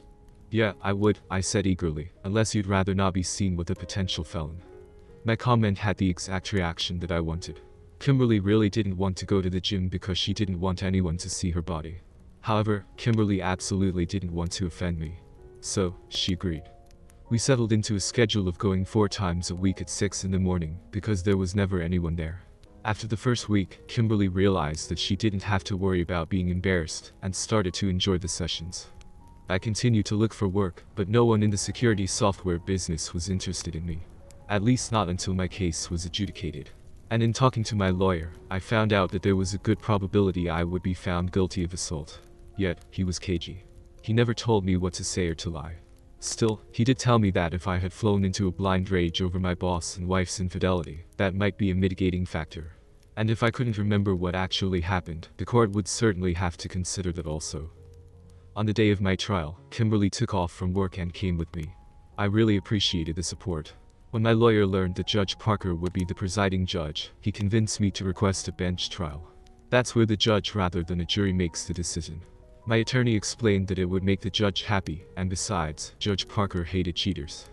Yeah, I would, I said eagerly, unless you'd rather not be seen with a potential felon. My comment had the exact reaction that I wanted. Kimberly really didn't want to go to the gym because she didn't want anyone to see her body. However, Kimberly absolutely didn't want to offend me. So, she agreed. We settled into a schedule of going 4 times a week at 6 in the morning because there was never anyone there. After the first week, Kimberly realized that she didn't have to worry about being embarrassed and started to enjoy the sessions. I continued to look for work, but no one in the security software business was interested in me. At least not until my case was adjudicated. And in talking to my lawyer, I found out that there was a good probability I would be found guilty of assault. Yet, he was cagey. He never told me what to say or to lie. Still, he did tell me that if I had flown into a blind rage over my boss and wife's infidelity, that might be a mitigating factor. And if I couldn't remember what actually happened, the court would certainly have to consider that also. On the day of my trial, Kimberly took off from work and came with me. I really appreciated the support. When my lawyer learned that Judge Parker would be the presiding judge, he convinced me to request a bench trial. That's where the judge rather than a jury makes the decision. My attorney explained that it would make the judge happy, and besides, Judge Parker hated cheaters.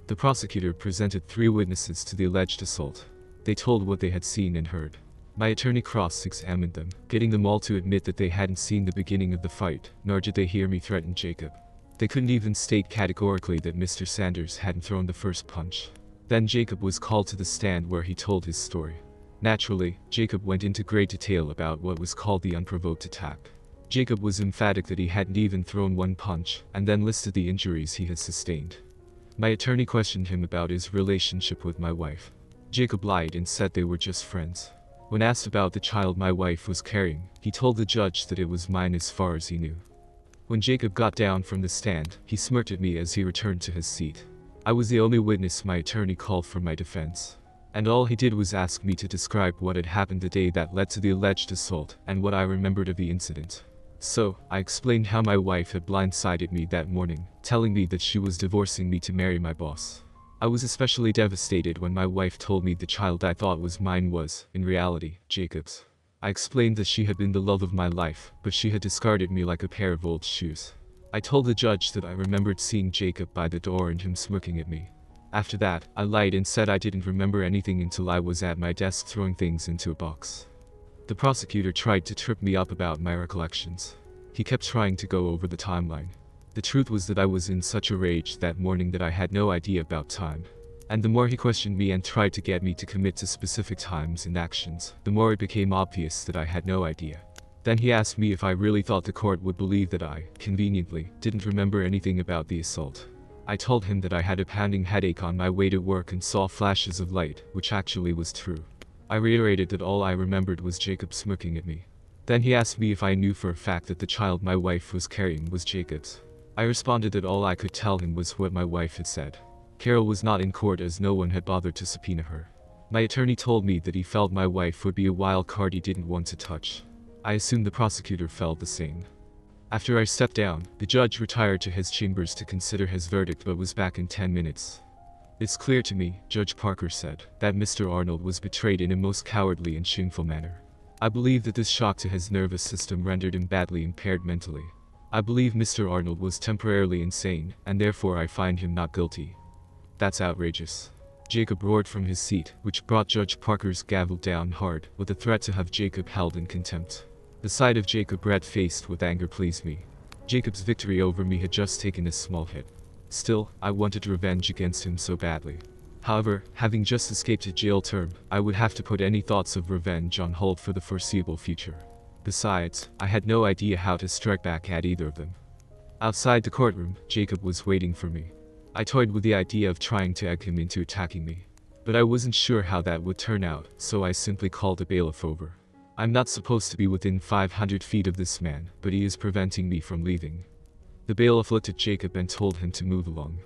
The prosecutor presented 3 witnesses to the alleged assault. They told what they had seen and heard. My attorney cross-examined them, getting them all to admit that they hadn't seen the beginning of the fight, nor did they hear me threaten Jacob. They couldn't even state categorically that Mr. Sanders hadn't thrown the first punch. Then Jacob was called to the stand where he told his story. Naturally, Jacob went into great detail about what was called the unprovoked attack. Jacob was emphatic that he hadn't even thrown 1 punch, and then listed the injuries he had sustained. My attorney questioned him about his relationship with my wife. Jacob lied and said they were just friends. When asked about the child my wife was carrying, he told the judge that it was mine as far as he knew. When Jacob got down from the stand, he smirked at me as he returned to his seat. I was the only witness my attorney called for my defense. And all he did was ask me to describe what had happened the day that led to the alleged assault and what I remembered of the incident. So, I explained how my wife had blindsided me that morning, telling me that she was divorcing me to marry my boss. I was especially devastated when my wife told me the child I thought was mine was, in reality, Jacob's. I explained that she had been the love of my life, but she had discarded me like a pair of old shoes. I told the judge that I remembered seeing Jacob by the door and him smirking at me. After that, I lied and said I didn't remember anything until I was at my desk throwing things into a box. The prosecutor tried to trip me up about my recollections. He kept trying to go over the timeline. The truth was that I was in such a rage that morning that I had no idea about time. And the more he questioned me and tried to get me to commit to specific times and actions, the more it became obvious that I had no idea. Then he asked me if I really thought the court would believe that I, conveniently, didn't remember anything about the assault. I told him that I had a pounding headache on my way to work and saw flashes of light, which actually was true. I reiterated that all I remembered was Jacob smirking at me. Then he asked me if I knew for a fact that the child my wife was carrying was Jacob's. I responded that all I could tell him was what my wife had said. Carol was not in court as no one had bothered to subpoena her. My attorney told me that he felt my wife would be a wild card he didn't want to touch. I assumed the prosecutor felt the same. After I stepped down, the judge retired to his chambers to consider his verdict but was back in 10 minutes. It's clear to me, Judge Parker said, that Mr. Arnold was betrayed in a most cowardly and shameful manner. I believe that this shock to his nervous system rendered him badly impaired mentally. I believe Mr. Arnold was temporarily insane, and therefore I find him not guilty. That's outrageous. Jacob roared from his seat, which brought Judge Parker's gavel down hard, with a threat to have Jacob held in contempt. The sight of Jacob red-faced with anger pleased me. Jacob's victory over me had just taken a small hit. Still, I wanted revenge against him so badly. However, having just escaped a jail term, I would have to put any thoughts of revenge on hold for the foreseeable future. Besides, I had no idea how to strike back at either of them. Outside the courtroom, Jacob was waiting for me. I toyed with the idea of trying to egg him into attacking me. But I wasn't sure how that would turn out, so I simply called a bailiff over. I'm not supposed to be within 500 feet of this man, but he is preventing me from leaving. The bailiff looked at Jacob and told him to move along.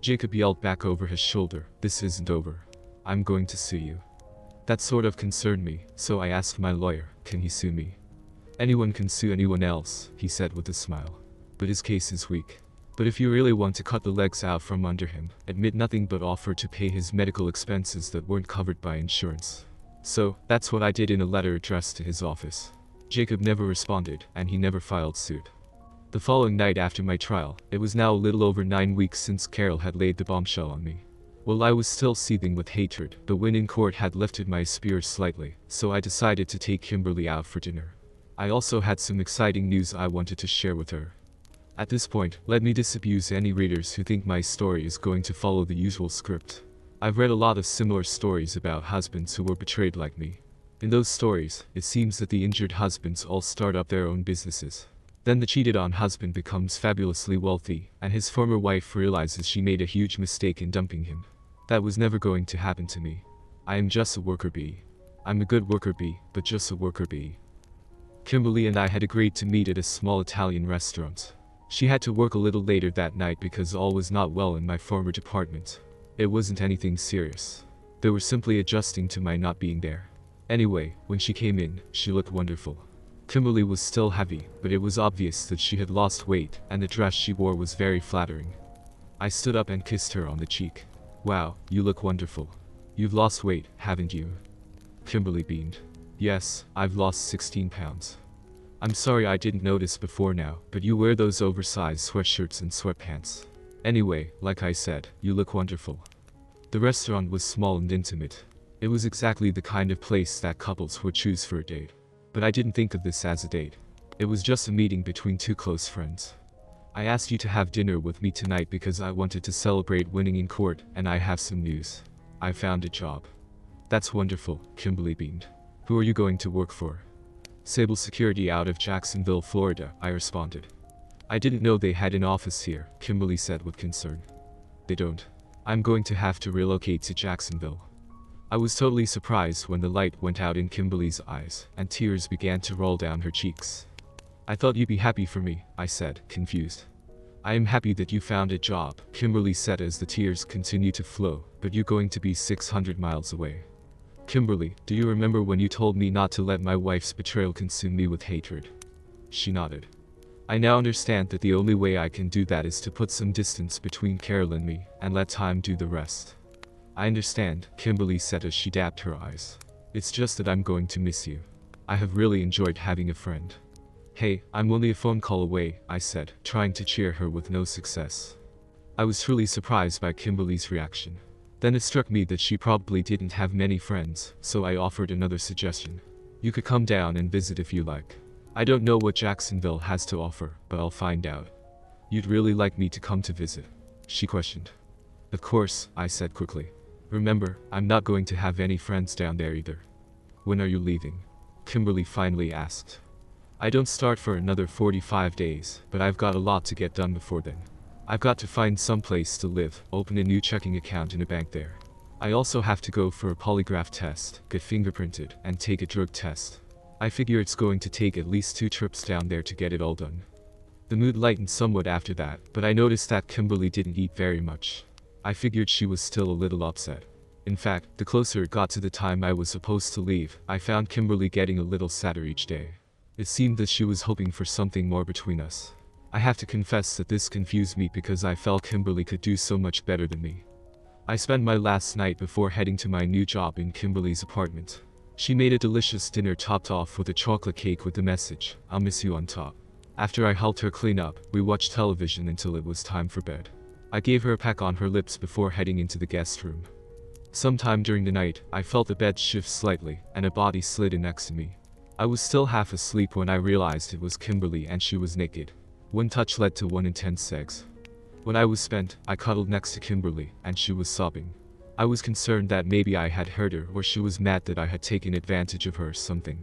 Jacob yelled back over his shoulder, "This isn't over. I'm going to sue you." That sort of concerned me, so I asked my lawyer, "Can he sue me?" "Anyone can sue anyone else," he said with a smile. "But his case is weak. But if you really want to cut the legs out from under him, admit nothing but offer to pay his medical expenses that weren't covered by insurance." So, that's what I did in a letter addressed to his office. Jacob never responded, and he never filed suit. The following night after my trial, it was now a little over 9 weeks since Carol had laid the bombshell on me. Well, I was still seething with hatred, but when in court had lifted my spirits slightly, so I decided to take Kimberly out for dinner. I also had some exciting news I wanted to share with her. At this point, let me disabuse any readers who think my story is going to follow the usual script. I've read a lot of similar stories about husbands who were betrayed like me. In those stories, it seems that the injured husbands all start up their own businesses. Then the cheated on husband becomes fabulously wealthy, and his former wife realizes she made a huge mistake in dumping him. That was never going to happen to me. I am just a worker bee. I'm a good worker bee, but just a worker bee. Kimberly and I had agreed to meet at a small Italian restaurant. She had to work a little later that night because all was not well in my former department. It wasn't anything serious. They were simply adjusting to my not being there. Anyway, when she came in, she looked wonderful. Kimberly was still heavy, but it was obvious that she had lost weight, and the dress she wore was very flattering. I stood up and kissed her on the cheek. Wow, you look wonderful. You've lost weight, haven't you? Kimberly beamed. Yes, I've lost 16 pounds. I'm sorry I didn't notice before now, but you wear those oversized sweatshirts and sweatpants. Anyway, like I said, you look wonderful. The restaurant was small and intimate. It was exactly the kind of place that couples would choose for a date. But I didn't think of this as a date. It was just a meeting between two close friends. I asked you to have dinner with me tonight because I wanted to celebrate winning in court, and I have some news. I found a job. That's wonderful, Kimberly beamed. Who are you going to work for? Sable Security out of Jacksonville, Florida, I responded. I didn't know they had an office here, Kimberly said with concern. They don't. I'm going to have to relocate to Jacksonville. I was totally surprised when the light went out in Kimberly's eyes, and tears began to roll down her cheeks. I thought you'd be happy for me, I said, confused. I am happy that you found a job, Kimberly said as the tears continued to flow, but you're going to be 600 miles away. Kimberly, do you remember when you told me not to let my wife's betrayal consume me with hatred? She nodded. I now understand that the only way I can do that is to put some distance between Carol and me, and let time do the rest. I understand, Kimberly said as she dabbed her eyes. It's just that I'm going to miss you. I have really enjoyed having a friend. Hey, I'm only a phone call away, I said, trying to cheer her with no success. I was truly surprised by Kimberly's reaction. Then it struck me that she probably didn't have many friends, so I offered another suggestion. You could come down and visit if you like. I don't know what Jacksonville has to offer, but I'll find out. You'd really like me to come to visit? She questioned. Of course, I said quickly. Remember, I'm not going to have any friends down there either. When are you leaving? Kimberly finally asked. I don't start for another 45 days, but I've got a lot to get done before then. I've got to find some place to live, open a new checking account in a bank there. I also have to go for a polygraph test, get fingerprinted, and take a drug test. I figure it's going to take at least 2 trips down there to get it all done. The mood lightened somewhat after that, but I noticed that Kimberly didn't eat very much. I figured she was still a little upset. In fact, the closer it got to the time I was supposed to leave, I found Kimberly getting a little sadder each day. It seemed that she was hoping for something more between us. I have to confess that this confused me because I felt Kimberly could do so much better than me. I spent my last night before heading to my new job in Kimberly's apartment. She made a delicious dinner topped off with a chocolate cake with the message, "I'll miss you" on top. After I helped her clean up, we watched television until it was time for bed. I gave her a peck on her lips before heading into the guest room. Sometime during the night, I felt the bed shift slightly, and a body slid in next to me. I was still half asleep when I realized it was Kimberly and she was naked. One touch led to one intense sex. When I was spent, I cuddled next to Kimberly, and she was sobbing. I was concerned that maybe I had hurt her or she was mad that I had taken advantage of her or something.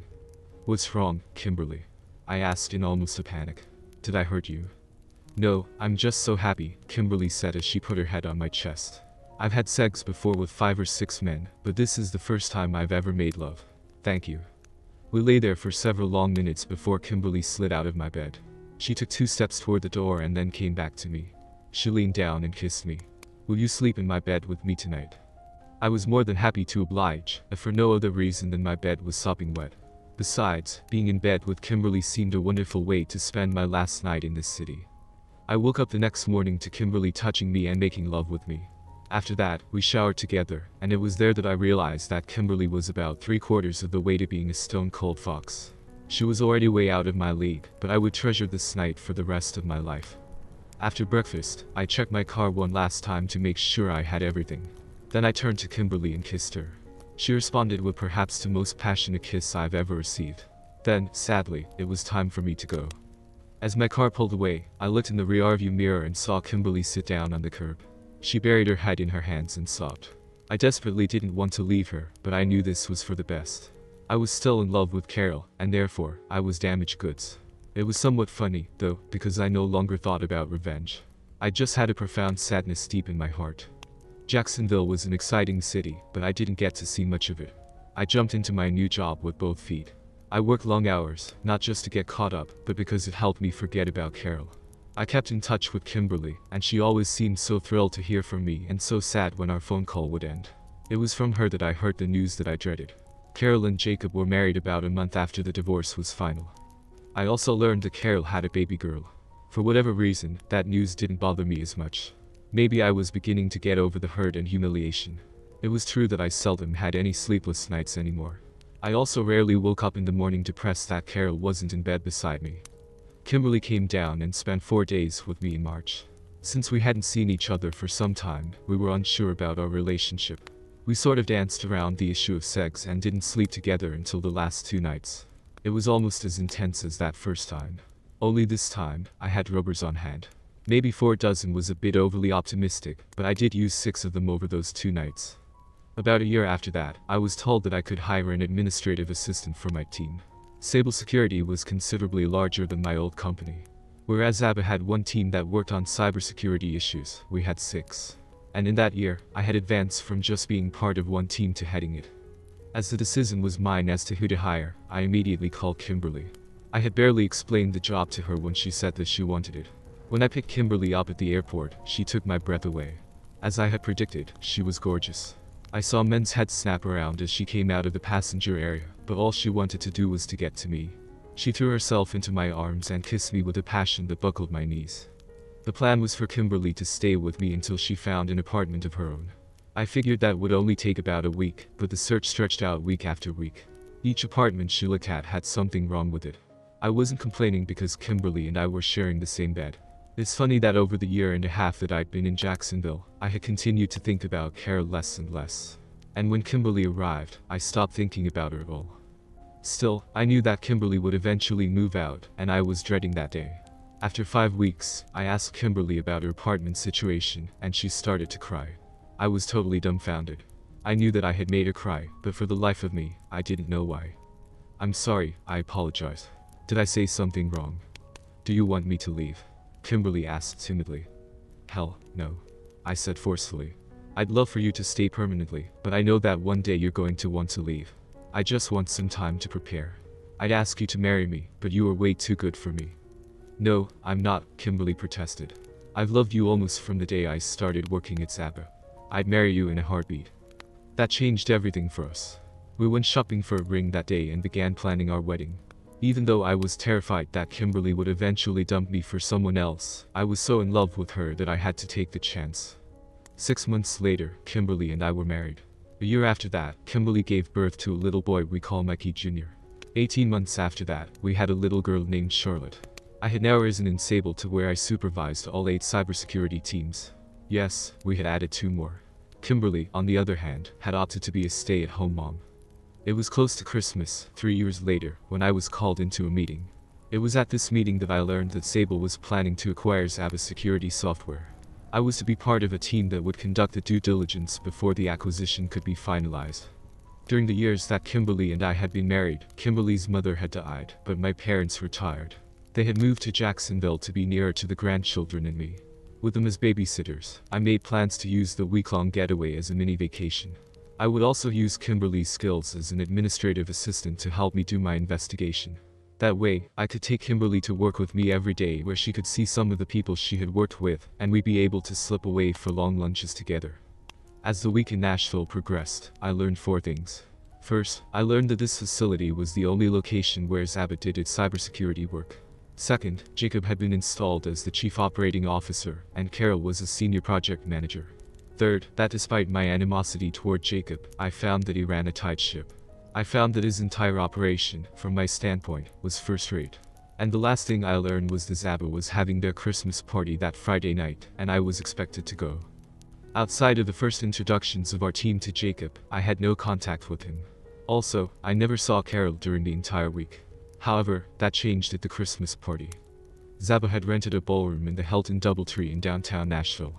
What's wrong, Kimberly? I asked in almost a panic. Did I hurt you? No, I'm just so happy, Kimberly said as she put her head on my chest. I've had sex before with 5 or 6 men, but this is the first time I've ever made love. Thank you. We lay there for several long minutes before Kimberly slid out of my bed. She took 2 steps toward the door and then came back to me. She leaned down and kissed me. Will you sleep in my bed with me tonight? I was more than happy to oblige, if for no other reason than my bed was sopping wet. Besides, being in bed with Kimberly seemed a wonderful way to spend my last night in this city. I woke up the next morning to Kimberly touching me and making love with me. After that, we showered together, and it was there that I realized that Kimberly was about 3/4 of the way to being a stone-cold fox. She was already way out of my league, but I would treasure this night for the rest of my life. After breakfast, I checked my car one last time to make sure I had everything. Then I turned to Kimberly and kissed her. She responded with perhaps the most passionate kiss I've ever received. Then, sadly, it was time for me to go. As my car pulled away, I looked in the rearview mirror and saw Kimberly sit down on the curb. She buried her head in her hands and sobbed. I desperately didn't want to leave her, but I knew this was for the best. I was still in love with Carol, and therefore, I was damaged goods. It was somewhat funny, though, because I no longer thought about revenge. I just had a profound sadness deep in my heart. Jacksonville was an exciting city, but I didn't get to see much of it. I jumped into my new job with both feet. I worked long hours, not just to get caught up, but because it helped me forget about Carol. I kept in touch with Kimberly, and she always seemed so thrilled to hear from me and so sad when our phone call would end. It was from her that I heard the news that I dreaded. Carol and Jacob were married about a month after the divorce was final. I also learned that Carol had a baby girl. For whatever reason, that news didn't bother me as much. Maybe I was beginning to get over the hurt and humiliation. It was true that I seldom had any sleepless nights anymore. I also rarely woke up in the morning depressed that Carol wasn't in bed beside me. Kimberly came down and spent 4 days with me in March. Since we hadn't seen each other for some time, we were unsure about our relationship. We sort of danced around the issue of sex and didn't sleep together until the last 2 nights. It was almost as intense as that first time. Only this time, I had rubbers on hand. Maybe 4 dozen was a bit overly optimistic, but I did use 6 of them over those 2 nights. About a year after that, I was told that I could hire an administrative assistant for my team. Sable Security was considerably larger than my old company. Whereas ABBA had 1 team that worked on cybersecurity issues, we had 6. And in that year, I had advanced from just being part of 1 team to heading it. As the decision was mine as to who to hire, I immediately called Kimberly. I had barely explained the job to her when she said that she wanted it. When I picked Kimberly up at the airport, she took my breath away. As I had predicted, she was gorgeous. I saw men's heads snap around as she came out of the passenger area, but all she wanted to do was to get to me. She threw herself into my arms and kissed me with a passion that buckled my knees. The plan was for Kimberly to stay with me until she found an apartment of her own. I figured that would only take about a week, but the search stretched out week after week. Each apartment she looked at had something wrong with it. I wasn't complaining because Kimberly and I were sharing the same bed. It's funny that over the year and a half that I'd been in Jacksonville, I had continued to think about Carol less and less. And when Kimberly arrived, I stopped thinking about her at all. Still, I knew that Kimberly would eventually move out, and I was dreading that day. After 5 weeks, I asked Kimberly about her apartment situation, and she started to cry. I was totally dumbfounded. I knew that I had made her cry, but for the life of me, I didn't know why. "I'm sorry," I apologized. "Did I say something wrong? Do you want me to leave?" Kimberly asked timidly. "Hell, no," I said forcefully. "I'd love for you to stay permanently, but I know that one day you're going to want to leave. I just want some time to prepare. I'd ask you to marry me, but you are way too good for me." "No, I'm not," Kimberly protested. "I've loved you almost from the day I started working at Zappa. I'd marry you in a heartbeat." That changed everything for us. We went shopping for a ring that day and began planning our wedding. Even though I was terrified that Kimberly would eventually dump me for someone else, I was so in love with her that I had to take the chance. 6 months later, Kimberly and I were married. A year after that, Kimberly gave birth to a little boy we call Mikey Jr. 18 months after that, we had a little girl named Charlotte. I had now risen in Sable to where I supervised all 8 cybersecurity teams. Yes, we had added 2 more. Kimberly, on the other hand, had opted to be a stay-at-home mom. It was close to Christmas, 3 years later, when I was called into a meeting. It was at this meeting that I learned that Sable was planning to acquire Zappa's security software. I was to be part of a team that would conduct the due diligence before the acquisition could be finalized. During the years that Kimberly and I had been married, Kimberly's mother had died, but my parents retired. They had moved to Jacksonville to be nearer to the grandchildren and me. With them as babysitters, I made plans to use the week-long getaway as a mini vacation. I would also use Kimberly's skills as an administrative assistant to help me do my investigation. That way, I could take Kimberly to work with me every day where she could see some of the people she had worked with, and we'd be able to slip away for long lunches together. As the week in Nashville progressed, I learned 4 things. First, I learned that this facility was the only location where Zappa did its cybersecurity work. Second, Jacob had been installed as the chief operating officer, and Carol was a senior project manager. Third, that despite my animosity toward Jacob, I found that he ran a tight ship. I found that his entire operation, from my standpoint, was first-rate. And the last thing I learned was that Zappa was having their Christmas party that Friday night, and I was expected to go. Outside of the first introductions of our team to Jacob, I had no contact with him. Also, I never saw Carol during the entire week. However, that changed at the Christmas party. Zappa had rented a ballroom in the Hilton Doubletree in downtown Nashville.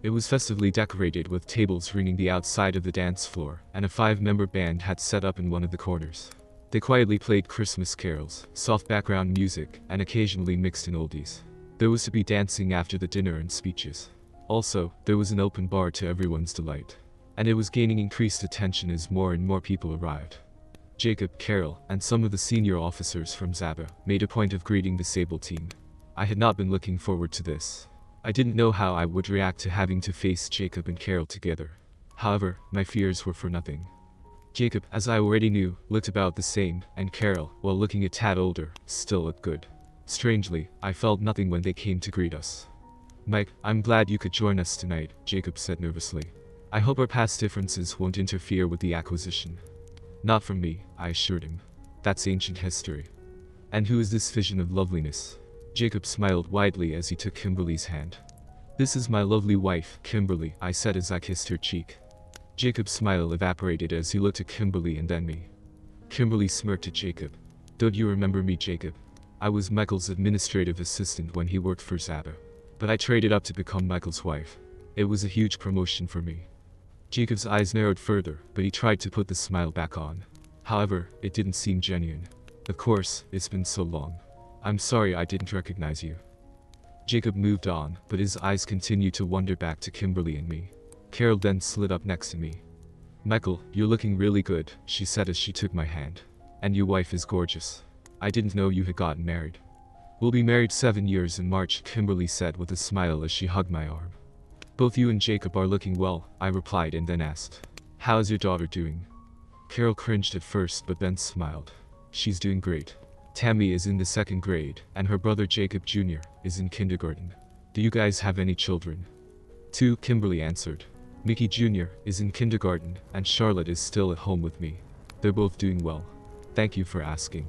It was festively decorated with tables ringing the outside of the dance floor, and a 5-member band had set up in one of the corners. They quietly played Christmas carols, soft background music, and occasionally mixed in oldies. There was to be dancing after the dinner and speeches. Also, there was an open bar to everyone's delight. And it was gaining increased attention as more and more people arrived. Jacob, Carol, and some of the senior officers from Zaba made a point of greeting the Sable team. I had not been looking forward to this. I didn't know how I would react to having to face Jacob and Carol together. However, my fears were for nothing. Jacob, as I already knew, looked about the same, and Carol, while looking a tad older, still looked good. Strangely, I felt nothing when they came to greet us. "Mike, I'm glad you could join us tonight," Jacob said nervously. "I hope our past differences won't interfere with the acquisition." "Not from me," I assured him. "That's ancient history." "And who is this vision of loveliness?" Jacob smiled widely as he took Kimberly's hand. "This is my lovely wife, Kimberly," I said as I kissed her cheek. Jacob's smile evaporated as he looked at Kimberly and then me. Kimberly smirked at Jacob. "Don't you remember me, Jacob? I was Michael's administrative assistant when he worked for Zaba. But I traded up to become Michael's wife. It was a huge promotion for me." Jacob's eyes narrowed further, but he tried to put the smile back on. However, it didn't seem genuine. "Of course, it's been so long. I'm sorry I didn't recognize you." Jacob moved on, but his eyes continued to wander back to Kimberly and me. Carol then slid up next to me. "Michael, you're looking really good," she said as she took my hand. "And your wife is gorgeous. I didn't know you had gotten married." "We'll be married 7 years in March," Kimberly said with a smile as she hugged my arm. "Both you and Jacob are looking well," I replied and then asked, "How is your daughter doing?" Carol cringed at first but then smiled. "She's doing great. Tammy is in the 2nd grade, and her brother Jacob Jr. is in kindergarten. Do you guys have any children?" "2," Kimberly answered. "Mickey Jr. is in kindergarten, and Charlotte is still at home with me. They're both doing well. Thank you for asking."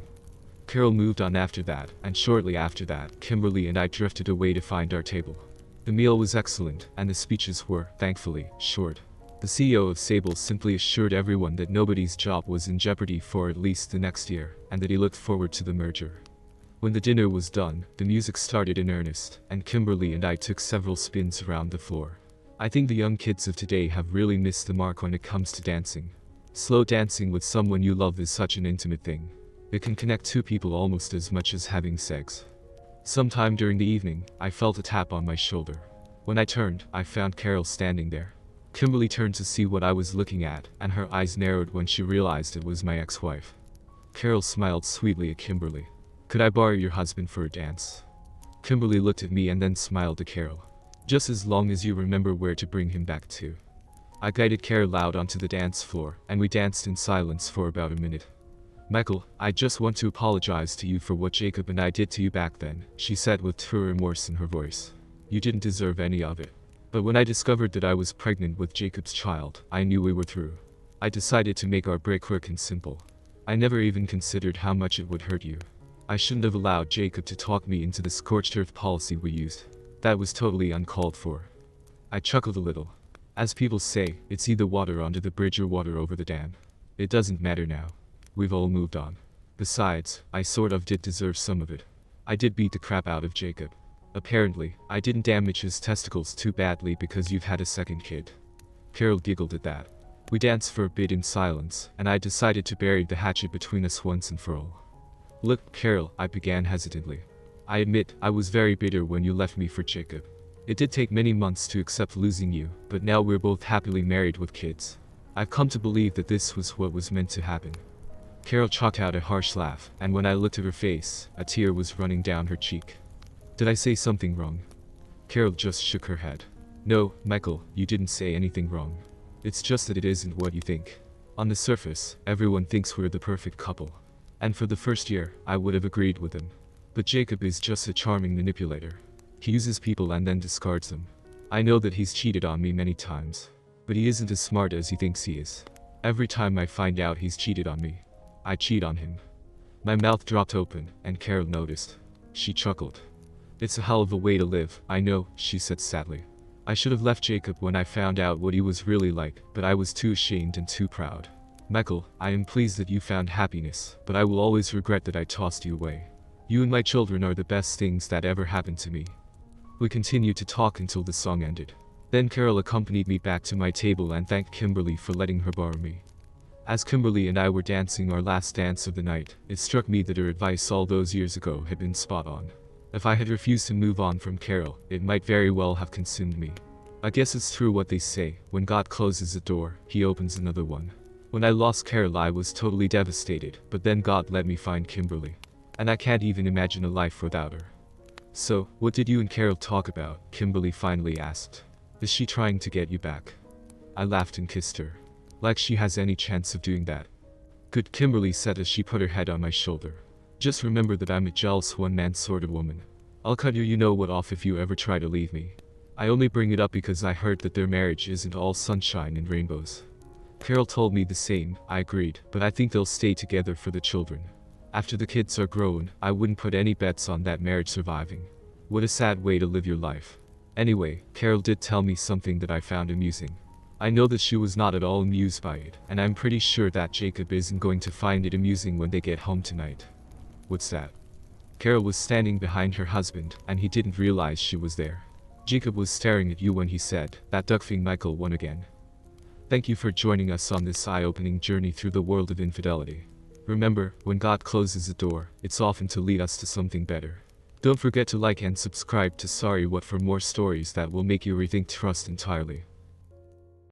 Carol moved on after that, and shortly after that, Kimberly and I drifted away to find our table. The meal was excellent, and the speeches were, thankfully, short. The CEO of Sable simply assured everyone that nobody's job was in jeopardy for at least the next year, and that he looked forward to the merger. When the dinner was done, the music started in earnest, and Kimberly and I took several spins around the floor. I think the young kids of today have really missed the mark when it comes to dancing. Slow dancing with someone you love is such an intimate thing. It can connect two people almost as much as having sex. Sometime during the evening, I felt a tap on my shoulder. When I turned, I found Carol standing there. Kimberly turned to see what I was looking at, and her eyes narrowed when she realized it was my ex-wife. Carol smiled sweetly at Kimberly. "Could I borrow your husband for a dance?" Kimberly looked at me and then smiled at Carol. "Just as long as you remember where to bring him back to." I guided Carol out onto the dance floor, and we danced in silence for about a minute. "Michael, I just want to apologize to you for what Jacob and I did to you back then," she said with true remorse in her voice. "You didn't deserve any of it. But when I discovered that I was pregnant with Jacob's child, I knew we were through. I decided to make our break quick and simple. I never even considered how much it would hurt you. I shouldn't have allowed Jacob to talk me into the scorched earth policy we used. That was totally uncalled for." I chuckled a little. As people say, it's either water under the bridge or water over the dam. It doesn't matter now. We've all moved on. Besides, I sort of did deserve some of it. I did beat the crap out of Jacob. Apparently, I didn't damage his testicles too badly because you've had a second kid. Carol giggled at that. We danced for a bit in silence, and I decided to bury the hatchet between us once and for all. "Look, Carol," I began hesitantly. "I admit, I was very bitter when you left me for Jacob. It did take many months to accept losing you, but now we're both happily married with kids. I've come to believe that this was what was meant to happen." Carol chucked out a harsh laugh, and when I looked at her face, a tear was running down her cheek. "Did I say something wrong?" Carol just shook her head. "No, Michael, you didn't say anything wrong. It's just that it isn't what you think. On the surface, everyone thinks we're the perfect couple. And for the first year, I would have agreed with them. But Jacob is just a charming manipulator. He uses people and then discards them. I know that he's cheated on me many times. But he isn't as smart as he thinks he is. Every time I find out he's cheated on me, I cheat on him." My mouth dropped open, and Carol noticed. She chuckled. "It's a hell of a way to live, I know," she said sadly. "I should have left Jacob when I found out what he was really like, but I was too ashamed and too proud. Michael, I am pleased that you found happiness, but I will always regret that I tossed you away. You and my children are the best things that ever happened to me." We continued to talk until the song ended. Then Carol accompanied me back to my table and thanked Kimberly for letting her borrow me. As Kimberly and I were dancing our last dance of the night, it struck me that her advice all those years ago had been spot on. If I had refused to move on from Carol, it might very well have consumed me. I guess it's true what they say, when God closes a door, he opens another one. When I lost Carol I was totally devastated, but then God let me find Kimberly. And I can't even imagine a life without her. So, what did you and Carol talk about? Kimberly finally asked. Is she trying to get you back? I laughed and kissed her. Like she has any chance of doing that. Good, Kimberly said as she put her head on my shoulder. Just remember that I'm a jealous one-man sort of woman. I'll cut your you-know-what off if you ever try to leave me. I only bring it up because I heard that their marriage isn't all sunshine and rainbows. Carol told me the same, I agreed, but I think they'll stay together for the children. After the kids are grown, I wouldn't put any bets on that marriage surviving. What a sad way to live your life. Anyway, Carol did tell me something that I found amusing. I know that she was not at all amused by it, and I'm pretty sure that Jacob isn't going to find it amusing when they get home tonight. What's that? Carol was standing behind her husband, and he didn't realize she was there. Jacob was staring at you when he said, "That duck-thing Michael won again." Thank you for joining us on this eye-opening journey through the world of infidelity. Remember, when God closes a door, it's often to lead us to something better. Don't forget to like and subscribe to Sorry What for more stories that will make you rethink trust entirely.